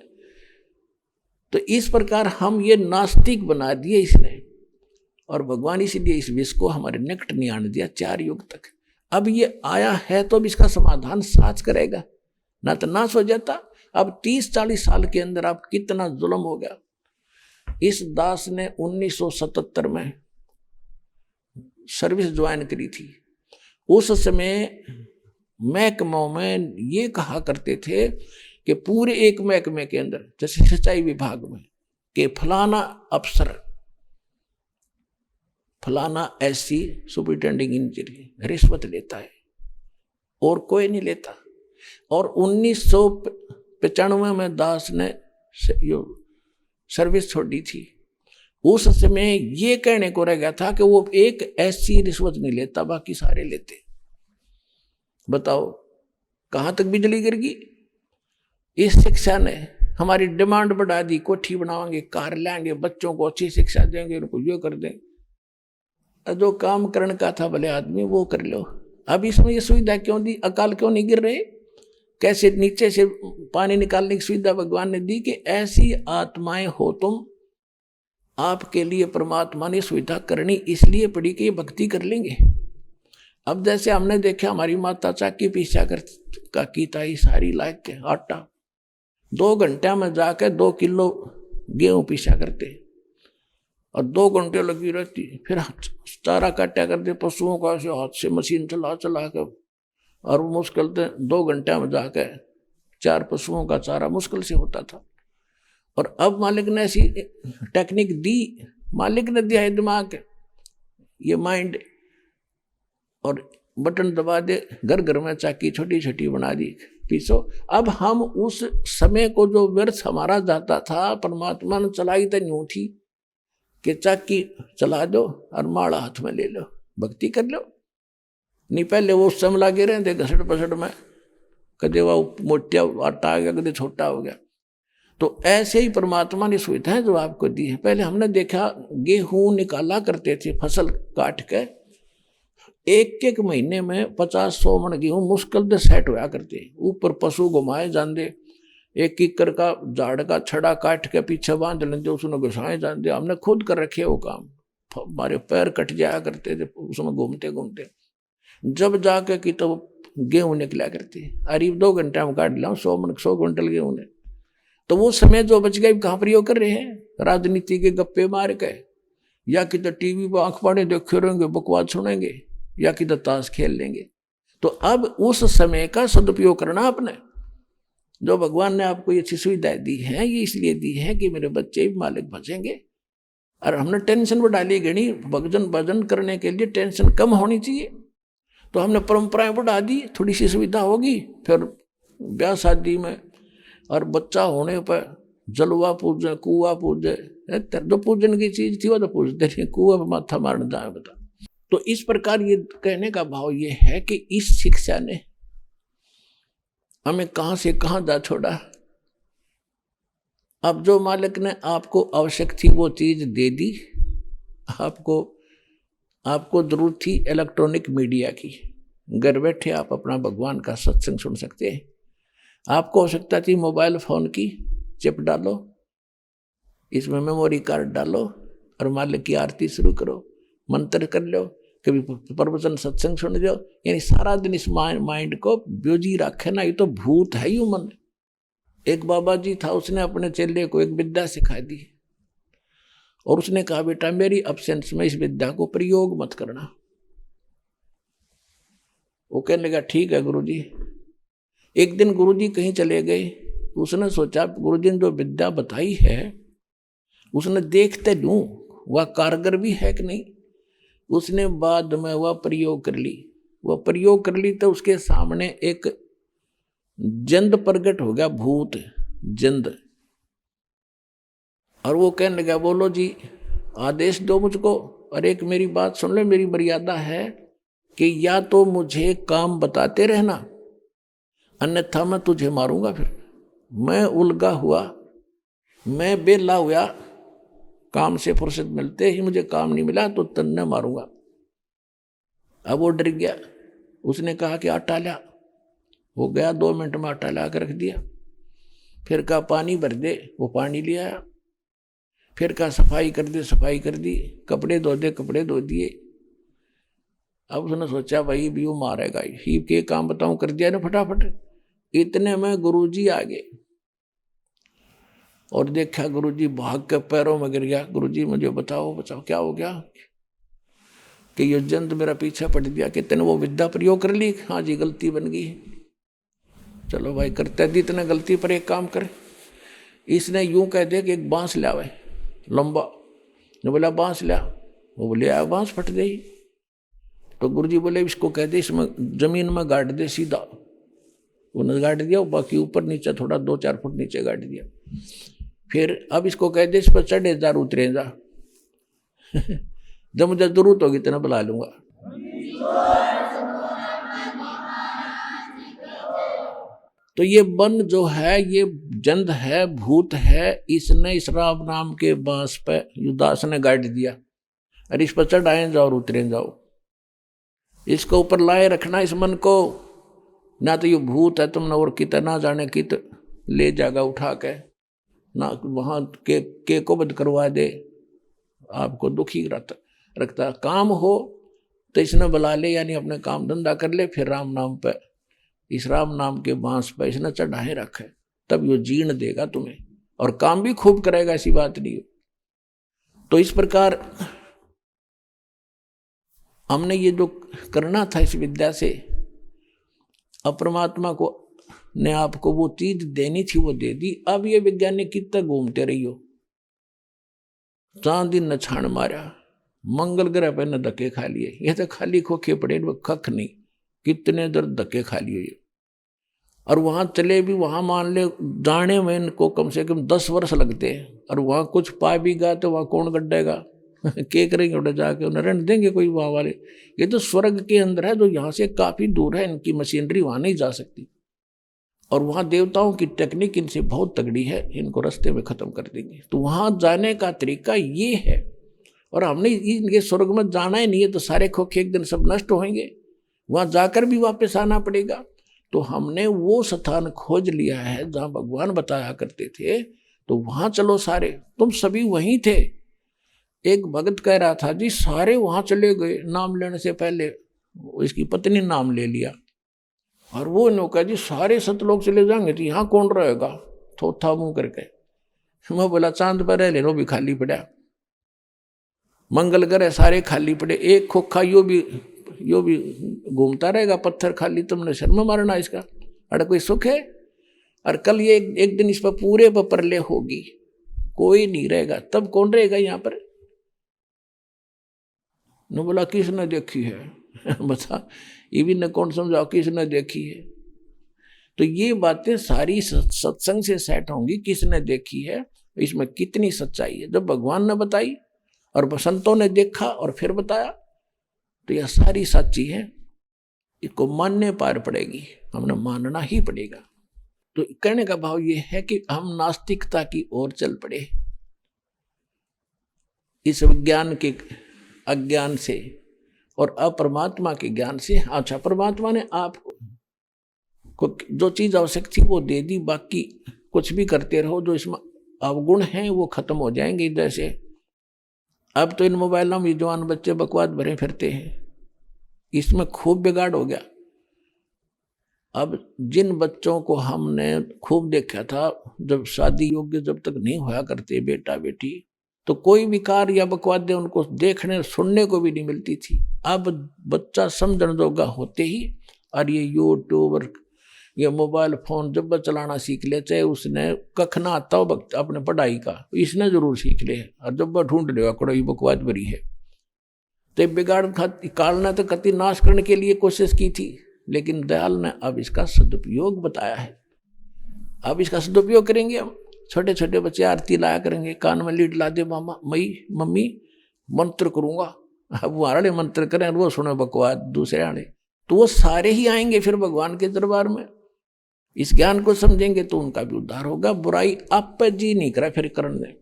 Speaker 2: तो इस प्रकार हम ये नास्तिक बना दिए इसने, और भगवान इसीलिए इस विष को हमारे निकट नहीं आने दिया 4 युग तक। अब ये आया है तो अब इसका समाधान साच करेगा, ना तो नाश हो जाता। अब 30-40 साल के अंदर आप कितना जुल्म हो गया। इस दास ने 1977 में सर्विस ज्वाइन करी थी। उस समय महकमों में ये कहा करते थे कि पूरे एक महकमे के अंदर, जैसे सिंचाई विभाग में, कि फलाना अफसर, फलाना एससी सुपरिटेंडिंग इंजीनियर रिश्वत लेता है और कोई नहीं लेता। और 1995 में दास ने सर्विस छोड़ी थी। उस समय ये कहने को रह गया था कि वो एक एससी रिश्वत नहीं लेता, बाकी सारे लेते। बताओ कहां तक बिजली गिर गई। इस शिक्षा ने हमारी डिमांड बढ़ा दी, कोठी बनावांगे, कार लाएंगे, बच्चों को अच्छी शिक्षा देंगे, उनको ये कर दें। जो काम करने का था भले आदमी वो कर लो। अब इसमें ये सुविधा क्यों दी, अकाल क्यों नहीं गिर रहे, कैसे नीचे से पानी निकालने की सुविधा भगवान ने दी कि ऐसी आत्माएं हो तुम, आपके लिए परमात्मा ने सुविधा करनी इसलिए पड़ी कि ये भक्ति कर लेंगे। अब जैसे हमने देखा हमारी माता चाकी पीछा कर का कीता ही सारी लायक के आटा 2 घंटे में जाकर 2 किलो गेहूं पीछा करते, और 2 घंटे लगी रहती। फिर चारा काटा करते पशुओं का, ऐसे हाथ से मशीन चला चला कर, और मुश्किल से 2 घंटे में जाकर 4 पशुओं का चारा मुश्किल से होता था। और अब मालिक ने ऐसी टेक्निक दी, मालिक ने दिया है दिमाग, ये माइंड, और बटन दबा दे, घर घर में चाकी छोटी छोटी बना दी, पीछो। अब हम उस समय को जो व्यर्थ हमारा जाता था, परमात्मा ने चलाई तो यूं थी कि चाकी चला दो और माड़ा हाथ में ले लो, भक्ति कर लो। नहीं पहले वो समय लागे रहे थे घसट पसट में, कदे वो मोटिया आटा आ गया, कदे छोटा हो गया। तो ऐसे ही परमात्मा ने सुविधाएं जो आपको दी है। पहले हमने देखा गेहूं निकाला करते थे फसल काट के, 1-1 महीने में 50-100 मन गेहूं मुश्किल से सेट होया करते। ऊपर पशु घुमाए जाते, 1 एकड़ का झाड़ का छड़ा काट के पीछे बांध लेते, उसमें घुसाए जाते। हमने खुद कर रखे वो काम, हमारे पैर कट जाया करते थे उसमें घूमते घूमते। जब जाके कि तो गेहूं निकला करते, अरे 2 घंटे में काट लाऊं 100 क्विंटल गेहूं ने। तो वो समय जो बच गया कहाँ प्रयोग कर रहे हैं, राजनीति के गप्पे मार के, या कि तो टीवी पर आंख पाड़े देखे रहेंगे, बकवास सुनेंगे, या कि तो ताश खेल लेंगे। तो अब उस समय का सदुपयोग करना आपने, जो भगवान ने आपको ये अच्छी सुविधाएं दी है, ये इसलिए दी है कि मेरे बच्चे भी मालिक बचेंगे। और हमने टेंशन बढ़ा ली गणी, भजन करने के लिए टेंशन कम होनी चाहिए, तो हमने परंपराएं बढ़ा दी, थोड़ी सी सुविधा होगी। फिर ब्याह शादी में और बच्चा होने पर जलवा पूजे, कुआ पूजे, जो पूजन की चीज थी वो तो पूजते नहीं, कुआ पर माथा मारने जाए बता। तो इस प्रकार ये कहने का भाव ये है कि इस शिक्षा ने हमें कहां से कहां जा छोड़ा। अब जो मालिक ने आपको आवश्यक थी वो चीज दे दी, आपको जरूरत थी इलेक्ट्रॉनिक मीडिया की, घर बैठे आप अपना भगवान का सत्संग सुन सकते हैं। आपको आवश्यकता थी मोबाइल फोन की, चिप डालो, इसमें मेमोरी कार्ड डालो और मालिक की आरती शुरू करो, मंत्र कर लो, कभी प्रवचन सत्संग सुन लो। यानी सारा दिन इस माइंड को ब्योजी रखे ना, ये तो भूत है यू मन। एक बाबा जी था, उसने अपने चेले को एक विद्या सिखा दी और उसने कहा बेटा मेरी अब्सेंस में इस विद्या को प्रयोग मत करना। वो कहने लगा ठीक है गुरुजी। एक दिन गुरुजी कहीं चले गए, उसने सोचा गुरुजी ने जो विद्या बताई है उसने देखते लूं वह कारगर भी है कि नहीं। उसने बाद में वह प्रयोग कर ली, तो उसके सामने एक जंद प्रकट हो गया, भूत जंद। और वो कहने लगा बोलो जी आदेश दो मुझको। और एक मेरी बात सुन लो, मेरी मर्यादा है कि या तो मुझे काम बताते रहना, अन्यथा मैं तुझे मारूंगा। फिर मैं उलगा हुआ, मैं बेला हुआ, काम से फुर्सत मिलते ही मुझे काम नहीं मिला तो तन्ने मारूंगा। अब वो डर गया, उसने कहा कि आटा ला। वो गया, 2 मिनट में आटा ला कर रख दिया। फिर कहा पानी भर दे, वो पानी ले आया। फिर कहा सफाई कर दे, सफाई कर दी। कपड़े धो दे, कपड़े धो दिए। अब उसने सोचा भाई भी वो मारेगा ही, के काम बताऊं, कर दिया ना फटाफट। इतने में गुरुजी आ गए और देखा गुरुजी भाग के पैरों में गिर गया। गुरुजी मुझे बताओ बताओ क्या हो गया? कि ये जंत मेरा पीछा पड़ गया, कि तेने वो विद्या प्रयोग कर ली? हाँ जी, गलती बन गई। चलो भाई, करते दी इतने गलती पर एक काम करे। इसने यूं कह दिया कि एक बांस ले आवे लंबा। ने बोला बांस लिया, वो बोले आया, बांस फट गई। तो गुरुजी बोले इसको कह दे इसमें जमीन में गाड़ दे सीधा। उन्होंने गाड़ दिया, बाकी ऊपर नीचे थोड़ा 2-4 फुट नीचे गाड़ दिया। फिर अब इसको कह दे इस पर चढ़े जा, उतरे जा। जब मुझे जरूरत होगी तो बुला लूंगा। तो ये बन जो है, ये जंद है, भूत है, इसने इस राम नाम के बांस पे युदास ने गाड़ दिया। अरे इस पर चढ़ाए जाओ और उतरे जाओ। इसको ऊपर लाए रखना इस मन को, ना तो ये भूत है तुमने और कितना जाने कित ले जाएगा उठा के, ना वहां के को बंद करवा दे, आपको दुखी रखता। काम हो तो इसने बुला ले, यानी अपने काम धंधा कर ले, फिर राम नाम पे, इस राम नाम के बांस पे इसने चढ़ाए रखे, तब यो जीण देगा तुम्हें और काम भी खूब करेगा, ऐसी बात नहीं। तो इस प्रकार हमने ये जो करना था इस विद्या से, अपरमात्मा को ने आपको वो चीज देनी थी वो दे दी। अब ये वैज्ञानिक कितना घूमते रही हो, चांद दिन न छाण मारा, मंगल ग्रह पे न धक्के खा लिए। ये तो खाली खोखे पड़े, कख नहीं, कितने दर धक्के खा लिए। और वहां चले भी, वहां मान ले जाने में इनको कम से कम 10 वर्ष लगते हैं, और वहां कुछ पा भी गया तो वहां कौन गड्ढेगा? के करेंगे उधर जाके, उन्हें रहने देंगे कोई वहां वाले? ये तो स्वर्ग के अंदर है, जो यहाँ से काफी दूर है, इनकी मशीनरी वहां नहीं जा सकती। और वहां देवताओं की टेक्निक इनसे बहुत तगड़ी है, इनको रास्ते में खत्म कर देंगे। तो वहां जाने का तरीका ये है। और हमने इनके स्वर्ग में जाना ही नहीं है, तो सारे खोखे एक दिन सब नष्ट होंगे, वहां जाकर भी वापस आना पड़ेगा। तो हमने वो स्थान खोज लिया है जहां भगवान बताया करते थे, तो वहां चलो सारे, तुम सभी वहीं थे। एक भगत कह रहा था जी सारे वहां चले गए, नाम लेने से पहले इसकी पत्नी नाम ले लिया। और वो नौका जी सारे सतलोक चले जाएंगे तो यहाँ कौन रहेगा? थोथा मुंह करके मैं बोला चांद पर रह ले, वो भी खाली पड़ा। मंगल ग्रह सारे खाली पड़े, एक खोखा यो भी घूमता रहेगा, पत्थर खाली, तुमने शर्म मारना इसका, अरे कोई सुख है? और कल ये एक दिन इस पर पूरे पर प्रलय होगी, कोई नहीं रहेगा, तब कौन रहेगा यहाँ पर? न बोला किसने देखी है? बता, ये भी न कौन समझाओ किसने देखी है? तो ये बातें सारी सत्संग से सेट होंगी, किसने देखी है, इसमें कितनी सच्चाई है। जब भगवान ने बताई और संतों ने देखा और फिर बताया, तो यह सारी सच्ची है, इसको मानने पार पड़ेगी, हमने मानना ही पड़ेगा। तो कहने का भाव यह है कि हम नास्तिकता की ओर चल पड़े, इस विज्ञान के अज्ञान से और अपरमात्मा के ज्ञान से। अच्छा, परमात्मा ने आपको जो चीज आवश्यक थी वो दे दी, बाकी कुछ भी करते रहो, जो इसमें अवगुण हैं वो खत्म हो जाएंगे। जैसे अब तो इन मोबाइलों में जवान बच्चे बकवास भरे फिरते हैं, इसमें खूब बिगाड़ हो गया। अब जिन बच्चों को हमने खूब देखा था, जब शादी योग्य जब तक नहीं होया करते बेटा बेटी, तो कोई विकार या बकवादे उनको देखने सुनने को भी नहीं मिलती थी। अब बच्चा समझन जोगा होते ही, और ये यूट्यूब और ये मोबाइल फोन जब चलाना सीख ले, चाहे उसने कख ना आता हो अपने पढ़ाई का, इसने जरूर सीख ले, और जब ढूंढ ले कोई बकवाद भरी है। तो बिगाड़ काल ने तो कति नाश करने के लिए कोशिश की थी, लेकिन दयाल ने अब इसका सदुपयोग बताया है। अब इसका सदुपयोग करेंगे हम, छोटे छोटे बच्चे आरती लाया करेंगे, कान में लीड ला दे मामा मम्मी मंत्र करूंगा, अब वो वाले मंत्र करें और वो सुने बकवास दूसरे वाले, तो वो सारे ही आएंगे फिर भगवान के दरबार में। इस ज्ञान को समझेंगे तो उनका भी उद्धार होगा। बुराई आप पर जी नहीं करा फिर करने,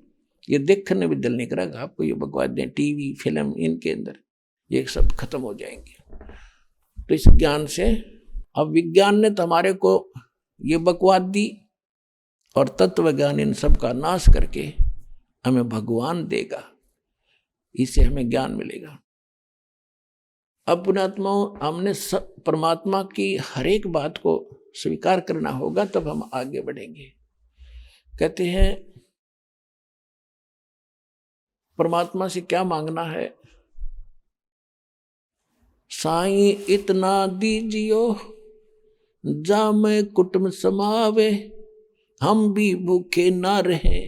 Speaker 2: ये देखने भी दिल नहीं करेगा आपको, ये बकवास दें टीवी फिल्म इनके अंदर ये सब खत्म हो जाएंगे। तो इस ज्ञान से, अब विज्ञान ने तो हमारे को ये बकवास दी और तत्व ज्ञान इन सब का नाश करके हमें भगवान देगा, इससे हमें ज्ञान मिलेगा। अब पुण्यात्माओं, हमने परमात्मा की हर एक बात को स्वीकार करना होगा, तब हम आगे बढ़ेंगे। कहते हैं परमात्मा से क्या मांगना है? साईं इतना दीजियो जामे कुटुंब समावे, हम भी भूखे ना रहे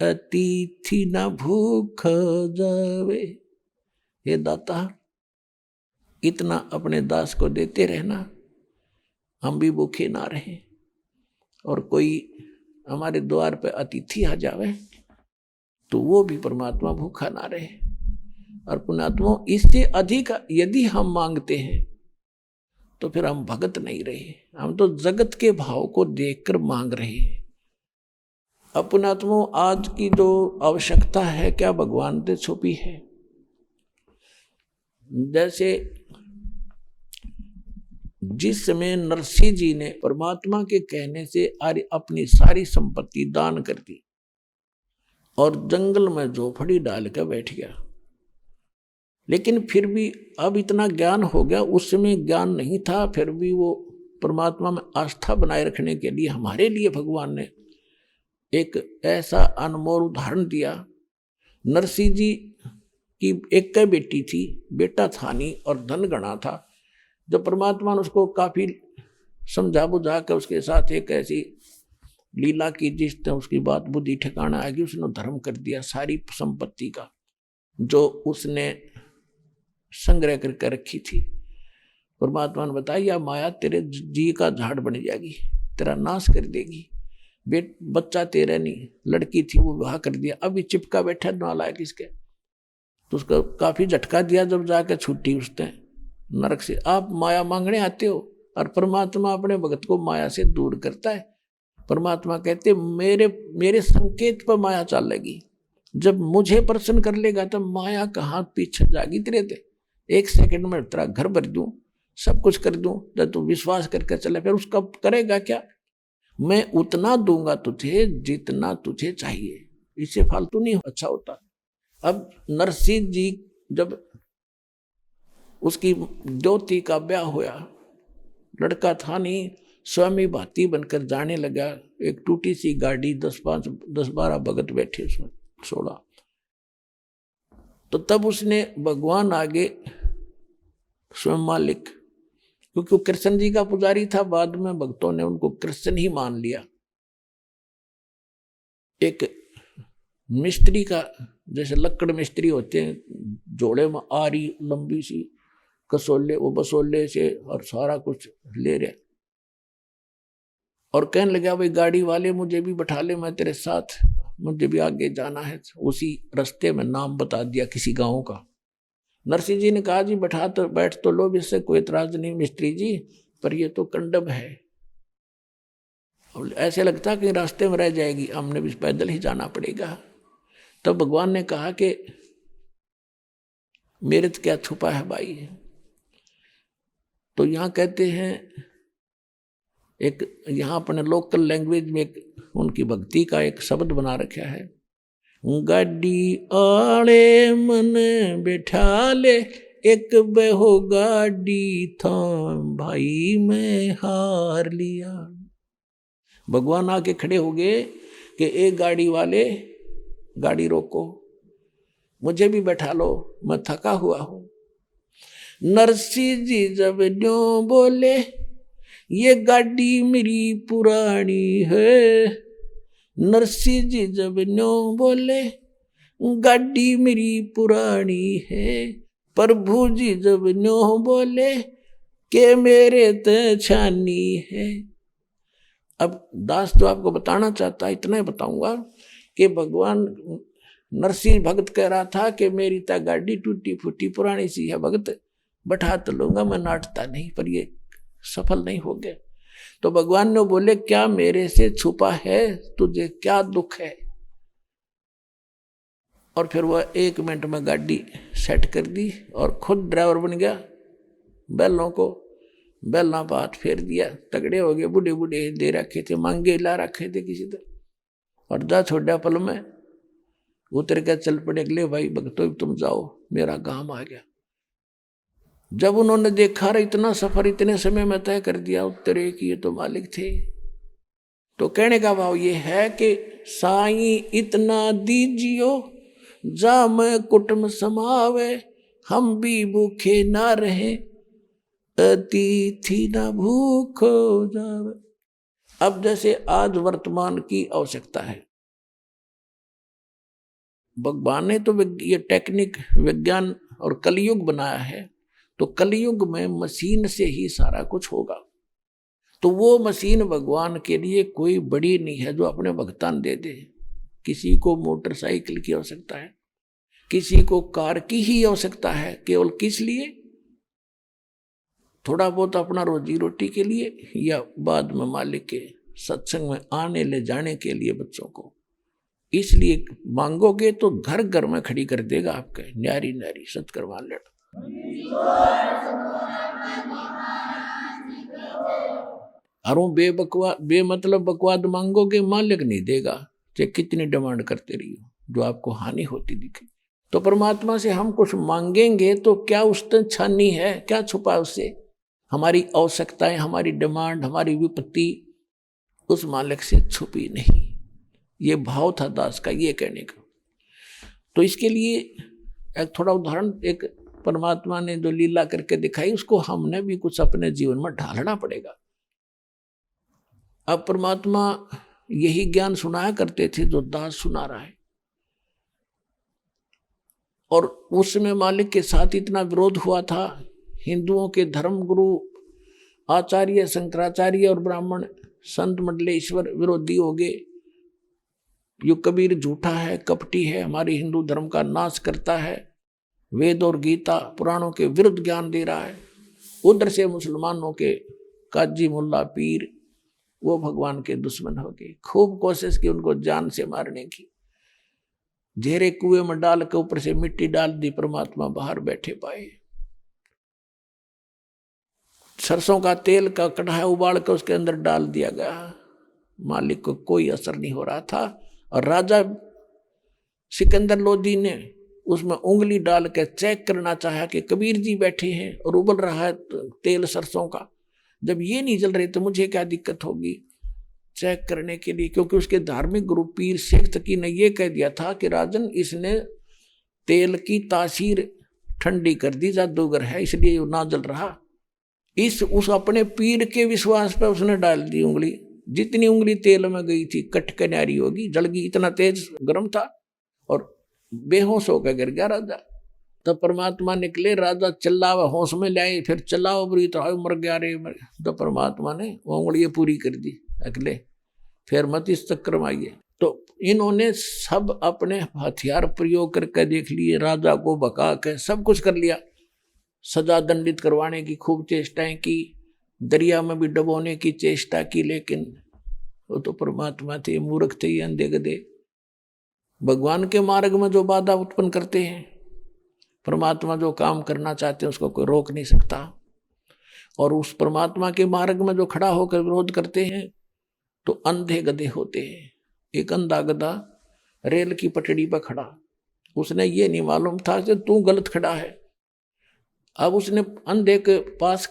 Speaker 2: अतिथि ना भूख जावे। हे दाता, इतना अपने दास को देते रहना, हम भी भूखे ना रहे, और कोई हमारे द्वार पे अतिथि आ जावे तो वो भी परमात्मा भूखा ना रहे। और पुण्यात्मा, इससे अधिक यदि हम मांगते हैं तो फिर हम भगत नहीं रहे, हम तो जगत के भाव को देखकर मांग रहे हैं। अब पुण्यात्मा, आज की जो आवश्यकता है क्या भगवान से छुपी है? जैसे जिस समय नरसिंह जी ने परमात्मा के कहने से अपनी सारी संपत्ति दान कर दी और जंगल में झोपड़ी डाल कर बैठ गया, लेकिन फिर भी अब इतना ज्ञान हो गया, उस समय ज्ञान नहीं था, फिर भी वो परमात्मा में आस्था बनाए रखने के लिए हमारे लिए भगवान ने एक ऐसा अनमोल उदाहरण दिया। नरसिंह जी की एक बेटी थी, बेटा था नहीं और धन गणा था। जब परमात्मा ने उसको काफी समझा बुझा कर उसके साथ एक ऐसी लीला की जिससे उसकी बात बुद्धि ठिकाना आ गई, उसने धर्म कर दिया सारी संपत्ति का जो उसने संग्रह करके रखी थी। परमात्मा ने बताया, माया तेरे जी का झाड़ बन जाएगी, तेरा नाश कर देगी। बच्चा तेरा नहीं, लड़की थी वो विवाह कर दिया, अभी चिपका बैठा नालायक इसके, तो उसका काफी झटका दिया। जब जाकर छुट्टी उसने नरक से, आप माया मांगने आते हो और परमात्मा अपने भगत को माया से दूर करता है। परमात्मा कहते मेरे संकेत पर माया चलेगी, जब मुझे प्रसन्न कर लेगा तब माया कहाँ पीछे जागी तेरे थे। 1 सेकंड में तेरा घर भर दूं, सब कुछ कर दूं, जब तू विश्वास करके चले, फिर उसका करेगा क्या? मैं उतना दूंगा तुझे जितना तुझे चाहिए, इससे फालतू नहीं अच्छा होता। अब नरसिंह जी जब उसकी द्योती का ब्याह होया, लड़का था नहीं, स्वामी भाती बनकर जाने लगा। एक टूटी सी गाड़ी, 10-12 भगत बैठे उसमें 16। तो तब उसने भगवान आगे स्वयं मालिक, क्योंकि वो कृष्ण जी का पुजारी था, बाद में भक्तों ने उनको कृष्ण ही मान लिया। एक मिस्त्री का, जैसे लक्कड़ मिस्त्री होते हैं, जोड़े में आरी लंबी सी कसोले, वो बसोले से और सारा कुछ ले रहे, और कहने लगा भाई गाड़ी वाले मुझे भी बैठा ले, मैं तेरे साथ, मुझे भी आगे जाना है। उसी रास्ते में नाम बता दिया किसी गांव का। नरसिंह जी ने कहा जी बैठ तो लो, इससे कोई इतराज नहीं मिस्त्री जी, पर ये तो कंडम है, ऐसे लगता कि रास्ते में रह जाएगी, हमने भी पैदल ही जाना पड़ेगा। तब भगवान ने कहा कि मेरे तो क्या छुपा है भाई। तो यहाँ कहते हैं, एक यहाँ अपने लोकल लैंग्वेज में एक उनकी भक्ति का एक शब्द बना रखा है, गाड़ी आले मन बैठा ले, एक बेहो गाड़ी था भाई मैं हार लिया। भगवान आके खड़े हो गए कि एक गाड़ी वाले गाड़ी रोको, मुझे भी बैठा लो, मैं थका हुआ हूं। नरसिंह जी जब न्यों बोले, ये गाड़ी मेरी पुरानी है। नरसिंह जी जब न्यों बोले, गाड़ी मेरी पुरानी है। प्रभु जी जब न्यों बोले, के मेरे ते छानी है। अब दास जो आपको बताना चाहता है, इतना ही बताऊंगा कि भगवान नरसिंह भगत कह रहा था कि मेरी ता गाड़ी टूटी फूटी पुरानी सी है भगत, बैठा तो लूंगा मैं, नाटता नहीं, पर ये सफल नहीं हो गया। तो भगवान ने बोले क्या मेरे से छुपा है, तुझे क्या दुख है? और फिर वह 1 मिनट में गाड़ी सेट कर दी और खुद ड्राइवर बन गया। बैलों को बैला पर हाथ फेर दिया, तगड़े हो गए, बूढ़े बूढ़े दे रखे थे, मांगे ला रखे थे किसी तरह, और जा छोड़ा पल में उतर के चल पड़े, अगले भाई भगतो तुम जाओ, मेरा काम आ गया। जब उन्होंने देखा रहा इतना सफर इतने समय में तय कर दिया, उतरे कि ये तो मालिक थे। तो कहने का भाव ये है कि साईं इतना दीजियो जा मैं कुटुंब समावे, हम भी भूखे ना रहे अतिथि ना भूखो जावे। अब जैसे आज वर्तमान की आवश्यकता है, भगवान ने तो ये टेक्निक विज्ञान और कलयुग बनाया है, तो कलयुग में मशीन से ही सारा कुछ होगा। तो वो मशीन भगवान के लिए कोई बड़ी नहीं है जो अपने भुगतान दे दे। किसी को मोटरसाइकिल की आवश्यकता है, किसी को कार की ही आवश्यकता है, केवल किस लिए? थोड़ा बहुत अपना रोजी रोटी के लिए, या बाद में मालिक के सत्संग में आने ले जाने के लिए बच्चों को। इसलिए मांगोगे तो घर घर में खड़ी कर देगा आपके, न्यारी न्यारी सत्कर्मा लड़। अरे बेमतलब बकवाद मांगोगे, मालिक नहीं देगा, चाहे कितनी डिमांड करते रहियो, जो आपको हानि होती दिखे। तो परमात्मा से हम कुछ मांगेंगे तो क्या उसने छानी है, क्या छुपा उससे? हमारी आवश्यकताएं, हमारी डिमांड, हमारी विपत्ति उस मालिक से छुपी नहीं। ये भाव था दास का ये कहने का। तो इसके लिए एक थोड़ा उदाहरण, एक परमात्मा ने जो लीला करके दिखाई, उसको हमने भी कुछ अपने जीवन में ढालना पड़ेगा। अब परमात्मा यही ज्ञान सुनाया करते थे जो दास सुना रहा है, और उस समय मालिक के साथ इतना विरोध हुआ था। हिंदुओं के धर्म गुरु आचार्य शंकराचार्य और ब्राह्मण संत मंडलेश्वर विरोधी हो गए। यो कबीर झूठा है, कपटी है, हमारे हिंदू धर्म का नाश करता है, वेद और गीता पुराणों के विरुद्ध ज्ञान दे रहा है। उधर से मुसलमानों के काजी मुल्ला पीर वो भगवान के दुश्मन हो गए। खूब कोशिश की उनको जान से मारने की, झेरे कुएं में डाल के ऊपर से मिट्टी डाल दी, परमात्मा बाहर बैठे पाए। सरसों का तेल का कढ़ाई उबाल के उसके अंदर डाल दिया गया, मालिक को कोई असर नहीं हो रहा था। और राजा सिकंदर लोधी ने उसमें उंगली डाल के चेक करना चाहा कि कबीर जी बैठे हैं और उबल रहा है तेल सरसों का, जब ये नहीं जल रहे तो मुझे क्या दिक्कत होगी, चेक करने के लिए। क्योंकि उसके धार्मिक गुरु पीर शेख तकी ने यह कह दिया था कि राजन इसने तेल की तासीर ठंडी कर दी, जादूगर है इसलिए ना जल रहा। उस अपने पीर के विश्वास पर उसने डाल दी उंगली, जितनी उंगली तेल में गई थी कट के न्यारी होगी, जल गई, इतना तेज गर्म था, और बेहोश होकर गिर गया राजा। तो परमात्मा निकले, राजा चिल्लावा, होश में लाए, फिर चिल्लाओ बुरी तो मर गया रे मर। तो परमात्मा ने वो उंगली पूरी कर दी अगले, फिर मत इस चक्कर में आइए। तो इन्होंने सब अपने हथियार प्रयोग करके देख लिए, राजा को भगा के सब कुछ कर लिया, सजा दंडित करवाने की खूब चेष्टाएं की, दरिया में भी डुबोने की चेष्टा की, लेकिन वो तो परमात्मा थे, मूर्ख थे, ये अंधे गधे। भगवान के मार्ग में जो बाधा उत्पन्न करते हैं, परमात्मा जो काम करना चाहते हैं उसको कोई रोक नहीं सकता। और उस परमात्मा के मार्ग में जो खड़ा होकर विरोध करते हैं तो अंधे गधे होते हैं। एक अंधा गधा रेल की पटड़ी पर खड़ा, उसने ये नहीं मालूम था कि तू गलत खड़ा है। अब उसने अंधे के पास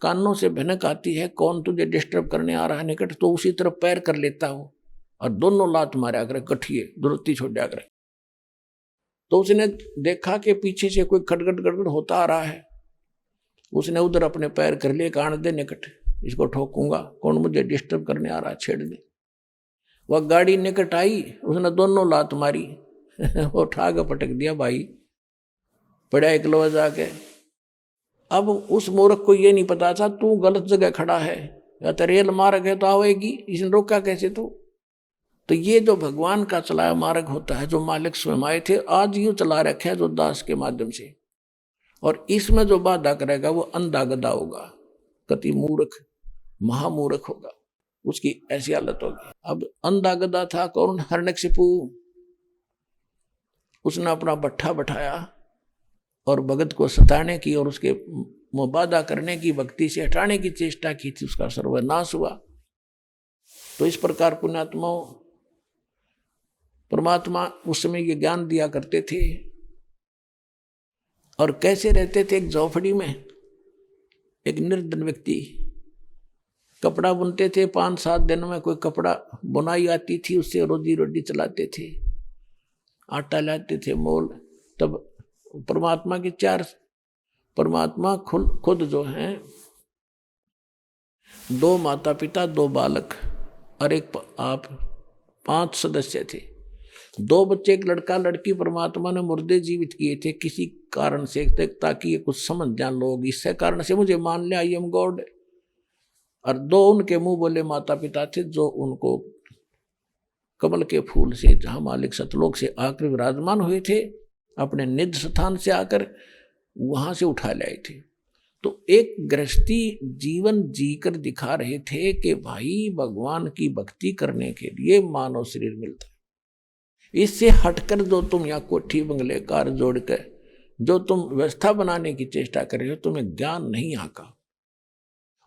Speaker 2: कानों से भनक आती है, कौन तुझे डिस्टर्ब करने आ रहा है निकट, तो उसी तरफ पैर कर लेता हो और दोनों लात मारा करे, कठिए दुरुत्ती छोड़ा करे। तो उसने देखा कि पीछे से कोई खटखट गड़गड़ होता आ रहा है, उसने उधर अपने पैर कर लिए, कान दे निकट, इसको ठोकूंगा, कौन मुझे डिस्टर्ब करने आ रहा है, छेड़ दे। वह गाड़ी निकट आई, उसने दोनों लात मारी वो ठाक पटक दिया, भाई पड़ा एक लोहा जाके। अब उस मूर्ख को ये नहीं पता था तू गलत जगह खड़ा है, या तो रेल मार्ग है तो आवेगी, इसने रोका कैसे? तो ये जो भगवान का चलाया मार्ग होता है, जो मालिक स्वयं आए थे, आज यूं चला रखा है जो दास के माध्यम से, और इसमें जो बाधा करेगा वो अंधा गधा होगा, कति मूर्ख महामूर्ख होगा, उसकी ऐसी हालत होगी। अब अंधा गधा था कौन? हिरण्यकशिपु। उसने अपना भट्ठा बैठाया और भगत को सताने की और उसके मुबादा करने की, भक्ति से हटाने की चेष्टा की थी, उसका सर्वनाश हुआ। तो इस प्रकार पुण्यात्माओं, परमात्मा उस समय ये ज्ञान दिया करते थे। और कैसे रहते थे? एक झोपड़ी में एक निर्धन व्यक्ति कपड़ा बुनते थे, 5-7 दिन में कोई कपड़ा बुनाई आती थी, उससे रोजी रोटी चलाते थे, आटा लाते थे मोल। तब परमात्मा के 4 परमात्मा खुद जो हैं, 2 माता पिता, 2 बालक और एक आप, 5 सदस्य थे। 2 बच्चे, एक लड़का लड़की, परमात्मा ने मुर्दे जीवित किए थे किसी कारण से, ताकि ये कुछ समझ जान लोग, इससे कारण से मुझे मान लिया आई एम गॉड। और 2 उनके मुंह बोले माता पिता थे, जो उनको कमल के फूल से, जहां मालिक सतलोक से आकर विराजमान हुए थे, अपने निज स्थान से आकर वहां से उठा लाए थे। तो एक गृहस्थी जीवन जीकर दिखा रहे थे कि भाई भगवान की भक्ति करने के लिए मानव शरीर मिलता है। इससे हटकर जो तुम यहाँ कोठी बंगले कार जोड़कर जो तुम व्यवस्था बनाने की चेष्टा कर रहे हो, तुम्हें ज्ञान नहीं आका।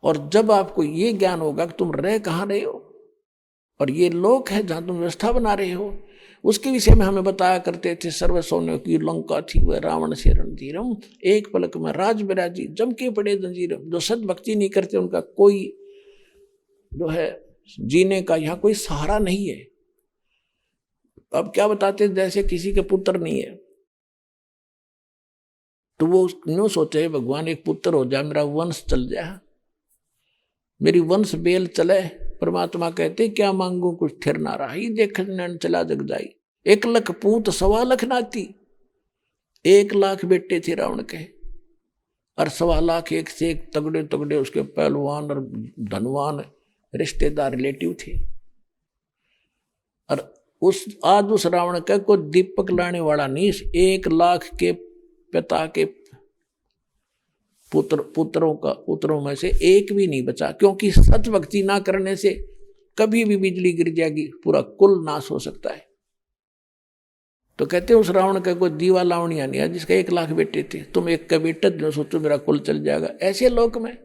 Speaker 2: और जब आपको ये ज्ञान होगा कि तुम रह कहाँ रहे हो और ये लोक है जहां तुम व्यवस्था बना रहे हो, उसके विषय में हमें बताया करते थे। सर्व सोने की लंका थी वह रावण से रणधीरम, एक पलक में राज बिराजी जम के पड़े जंजीरम। जो सद भक्ति नहीं करते उनका कोई जो है जीने का यहाँ कोई सहारा नहीं है। अब क्या बताते, जैसे किसी के पुत्र नहीं है तो वो यूं सोचे भगवान एक पुत्र हो जाए, मेरा वंश चल जाए, मेरी वंश बेल चले। परमात्मा कहते क्या मांगू कुछ थिर ना रहा, ही देख नैन चला जग जाई। 1 लाख पूत 1.25 लाख नाती, 1 लाख बेटे थे रावण के, और 1.25 लाख एक से एक तगड़े तगड़े उसके पहलवान और धनवान रिश्तेदार रिलेटिव थे। और आज उस रावण का कोई दीपक लाने वाला नहीं, 1 लाख के पिता के पुत्रों में से एक भी नहीं बचा, क्योंकि सत भक्ति ना करने से कभी भी बिजली गिर जाएगी, पूरा कुल नाश हो सकता है। तो कहते हैं उस रावण का कोई दीवा लावणिया नहीं है जिसका 1 लाख बेटे थे, तुम एक का बेटा जो सोचो मेरा कुल चल जाएगा। ऐसे लोक में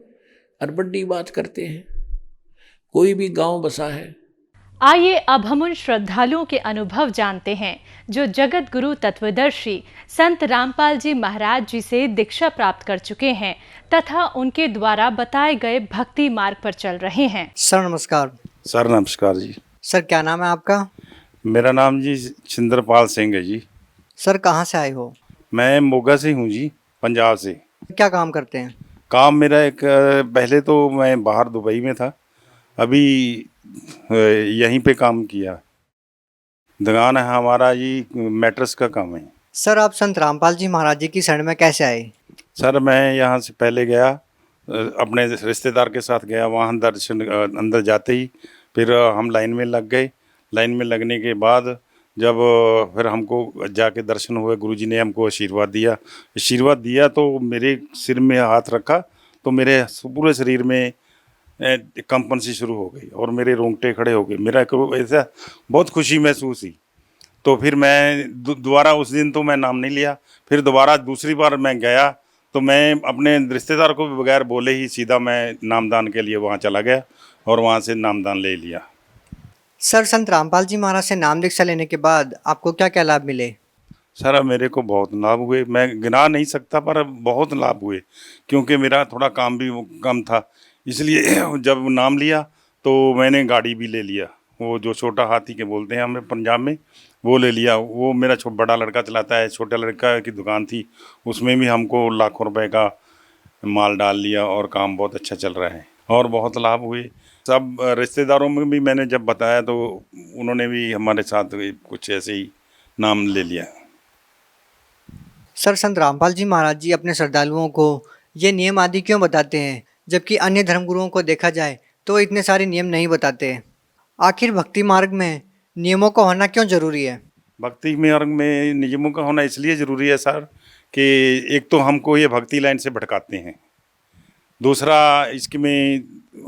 Speaker 2: और बड़ी बात करते हैं। कोई भी गांव बसा है।
Speaker 3: आइए अब हम उन श्रद्धालुओं के अनुभव जानते हैं जो जगत गुरु तत्वदर्शी संत रामपाल जी महाराज जी से दीक्षा प्राप्त कर चुके हैं तथा उनके द्वारा बताए गए भक्ति मार्ग पर चल रहे हैं।
Speaker 4: सर नमस्कार।
Speaker 5: सर नमस्कार जी।
Speaker 4: सर क्या नाम है आपका?
Speaker 5: मेरा नाम जी छिंदरपाल सिंह है जी।
Speaker 4: सर कहाँ से आए हो?
Speaker 5: मैं मोगा से हूँ जी, पंजाब से।
Speaker 4: क्या काम करते हैं?
Speaker 5: काम मेरा एक, पहले तो मैं बाहर दुबई में था, अभी यहीं पे काम किया। दुकान है हमारा जी, मैट्रेस का काम है।
Speaker 4: सर आप संत रामपाल जी महाराज जी की शरण में कैसे आए?
Speaker 5: सर मैं यहाँ से पहले गया, अपने रिश्तेदार के साथ गया, वहाँ दर्शन अंदर जाते ही फिर हम लाइन में लग गए। लाइन में लगने के बाद जब फिर हमको जाके दर्शन हुए, गुरुजी ने हमको आशीर्वाद दिया तो मेरे सिर में हाथ रखा तो मेरे पूरे शरीर में कंपन सी शुरू हो गई और मेरे रोंगटे खड़े हो गए। मेरा ऐसा बहुत खुशी महसूस हुई। तो फिर मैं दोबारा उस दिन तो मैं नाम नहीं लिया, फिर दोबारा दूसरी बार मैं गया तो मैं अपने रिश्तेदार को भी बगैर बोले ही सीधा मैं नामदान के लिए वहाँ चला गया और वहाँ से नामदान ले लिया।
Speaker 4: सर संत रामपाल जी महाराज से नाम दीक्षा लेने के बाद आपको क्या क्या लाभ मिले?
Speaker 5: सर मेरे को बहुत लाभ हुए, मैं गिना नहीं सकता पर बहुत लाभ हुए, क्योंकि मेरा थोड़ा काम भी कम था, इसलिए जब नाम लिया तो मैंने गाड़ी भी ले लिया, वो जो छोटा हाथी के बोलते हैं हमें पंजाब में, वो ले लिया। वो मेरा बड़ा लड़का चलाता है, छोटा लड़का की दुकान थी, उसमें भी हमको लाखों रुपए का माल डाल लिया और काम बहुत अच्छा चल रहा है और बहुत लाभ हुए। सब रिश्तेदारों में भी मैंने जब बताया तो उन्होंने भी हमारे साथ कुछ ऐसे ही नाम ले लिया।
Speaker 4: सर संत रामपाल जी महाराज जी अपने श्रद्धालुओं को ये नियम आदि क्यों बताते हैं, जबकि अन्य धर्मगुरुओं को देखा जाए तो इतने सारे नियम नहीं बताते। आखिर भक्ति मार्ग में नियमों का होना क्यों जरूरी है?
Speaker 5: भक्ति मार्ग में नियमों का होना इसलिए ज़रूरी है सर कि एक तो हमको ये भक्ति लाइन से भटकाते हैं, दूसरा इसमें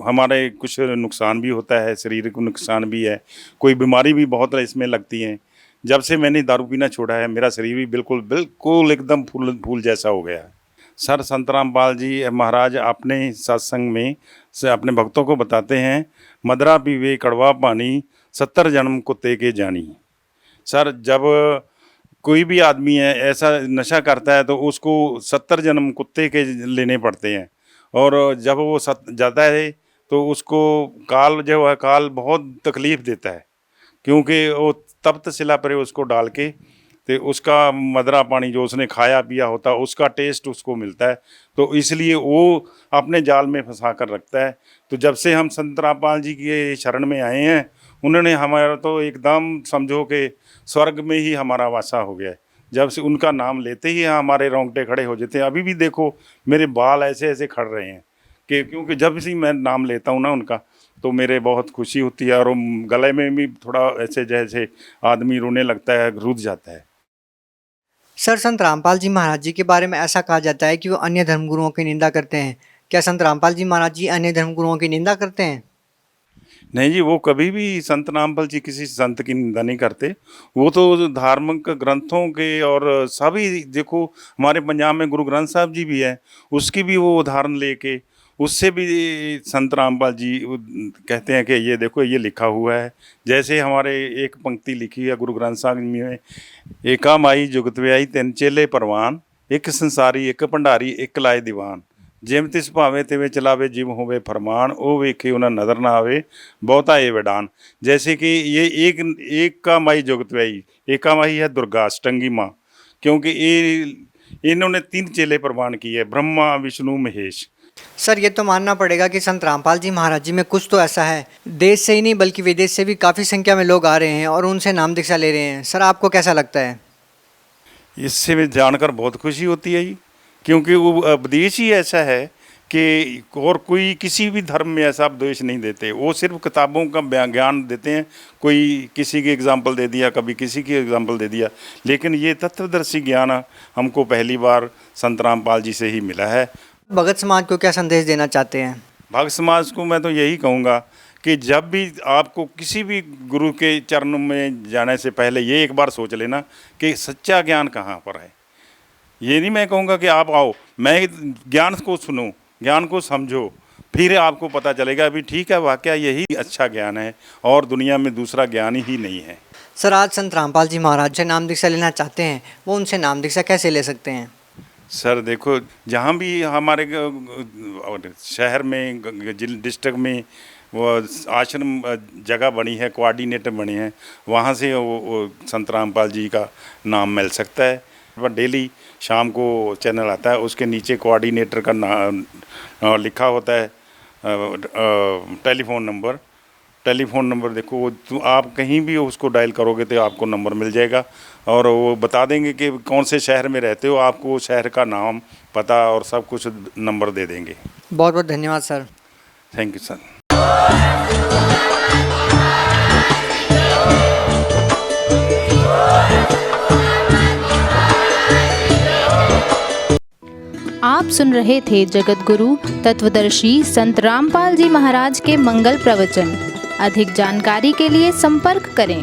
Speaker 5: हमारे कुछ नुकसान भी होता है, शरीर को नुकसान भी है, कोई बीमारी भी बहुत इसमें लगती है। जब से मैंने दारू पीना छोड़ा है मेरा शरीर भी बिल्कुल एकदम फूल जैसा हो गया है। सर संत रामपाल जी महाराज अपने सत्संग में से अपने भक्तों को बताते हैं, मदरा पीवे कड़वा पानी 70 जन्म कुत्ते के जानी। सर जब कोई भी आदमी है ऐसा नशा करता है तो उसको 70 जन्म कुत्ते के लेने पड़ते हैं, और जब वो जाता है तो उसको काल जो है काल बहुत तकलीफ़ देता है, क्योंकि वो तप्त शिला पर उसको डाल के तो उसका मदरा पानी जो उसने खाया पिया होता है उसका टेस्ट उसको मिलता है, तो इसलिए वो अपने जाल में फंसा कर रखता है। तो जब से हम संत रामपाल जी के शरण में आए हैं उन्होंने हमारा तो एकदम समझो कि स्वर्ग में ही हमारा वासा हो गया है। जब से उनका नाम लेते ही हमारे रोंगटे खड़े हो जाते हैं। अभी भी देखो मेरे बाल ऐसे ऐसे खड़ रहे हैं कि क्योंकि जब से मैं नाम लेता हूँ ना उनका तो मेरे बहुत खुशी होती है, और गले में भी थोड़ा ऐसे जैसे आदमी रोने लगता है, रुक जाता है।
Speaker 4: सर संत रामपाल जी महाराज जी के बारे में ऐसा कहा जाता है कि वो अन्य धर्मगुरुओं की निंदा करते हैं। क्या संत रामपाल जी महाराज जी अन्य धर्मगुरुओं की निंदा करते हैं?
Speaker 5: नहीं जी, वो कभी भी संत रामपाल जी किसी संत की निंदा नहीं करते। वो तो धार्मिक ग्रंथों के और सभी देखो हमारे पंजाब में गुरु ग्रंथ साहब जी भी है, उसकी भी वो उदाहरण लेके उससे भी संत रामपाल जी कहते हैं कि ये देखो ये लिखा हुआ है। जैसे हमारे एक पंक्ति लिखी है गुरु ग्रंथ साहब में, एका माई जुगत व्याई 3 चेले परवान, एक संसारी एक भंडारी एक लाए दीवान, जिम तिस भावे तिवे चलावे जिम होवे फरमान, ओ वेखे उन्हें नज़र ना आवे बहुता ये वैडान। जैसे कि ये एक का माई जुगत व्याई, एका माई है दुर्गा अष्टंगी माँ, क्योंकि ये इन्होंने 3 चेले प्रवान किए, ब्रह्मा विष्णु महेश।
Speaker 4: सर ये तो मानना पड़ेगा कि संत रामपाल जी महाराज जी में कुछ तो ऐसा है, देश से ही नहीं बल्कि विदेश से भी काफ़ी संख्या में लोग आ रहे हैं और उनसे नाम दीक्षा ले रहे हैं। सर आपको कैसा लगता है?
Speaker 5: इससे भी जानकर बहुत खुशी होती है जी, क्योंकि वो उपदेश ही ऐसा है कि और कोई किसी भी धर्म में ऐसा उपदेश नहीं देते। वो सिर्फ किताबों का ज्ञान देते हैं, कोई किसी की एग्जाम्पल दे दिया, कभी किसी की एग्जाम्पल दे दिया, लेकिन ये तत्वदर्शी ज्ञान हमको पहली बार संत रामपाल जी से ही मिला है।
Speaker 4: भगत समाज को क्या संदेश देना चाहते हैं?
Speaker 5: भक्त समाज को मैं तो यही कहूँगा कि जब भी आपको किसी भी गुरु के चरणों में जाने से पहले ये एक बार सोच लेना कि सच्चा ज्ञान कहाँ पर है। ये नहीं मैं कहूँगा कि आप आओ, मैं ज्ञान को सुनो, ज्ञान को समझो, फिर आपको पता चलेगा अभी ठीक है वाकया यही अच्छा ज्ञान है और दुनिया में दूसरा ज्ञान ही नहीं है।
Speaker 4: सर आज संत रामपाल जी महाराज से नाम दीक्षा लेना चाहते हैं, वो उनसे नाम दीक्षा कैसे ले सकते हैं?
Speaker 5: सर देखो जहाँ भी हमारे शहर में डिस्ट्रिक्ट में वो आश्रम जगह बनी है, कोऑर्डिनेटर बने हैं, वहाँ से वो संत रामपाल जी का नाम मिल सकता है। वह डेली शाम को चैनल आता है, उसके नीचे कोऑर्डिनेटर का नाम लिखा होता है, टेलीफोन नंबर देखो वो आप कहीं भी उसको डायल करोगे तो आपको नंबर मिल जाएगा और वो बता देंगे कि कौन से शहर में रहते हो, आपको शहर का नाम पता और सब कुछ नंबर दे देंगे।
Speaker 4: बहुत बहुत धन्यवाद सर।
Speaker 5: Thank you sir.
Speaker 6: आप सुन रहे थे जगत गुरु तत्वदर्शी संत रामपाल जी महाराज के मंगल प्रवचन। अधिक जानकारी के लिए संपर्क करें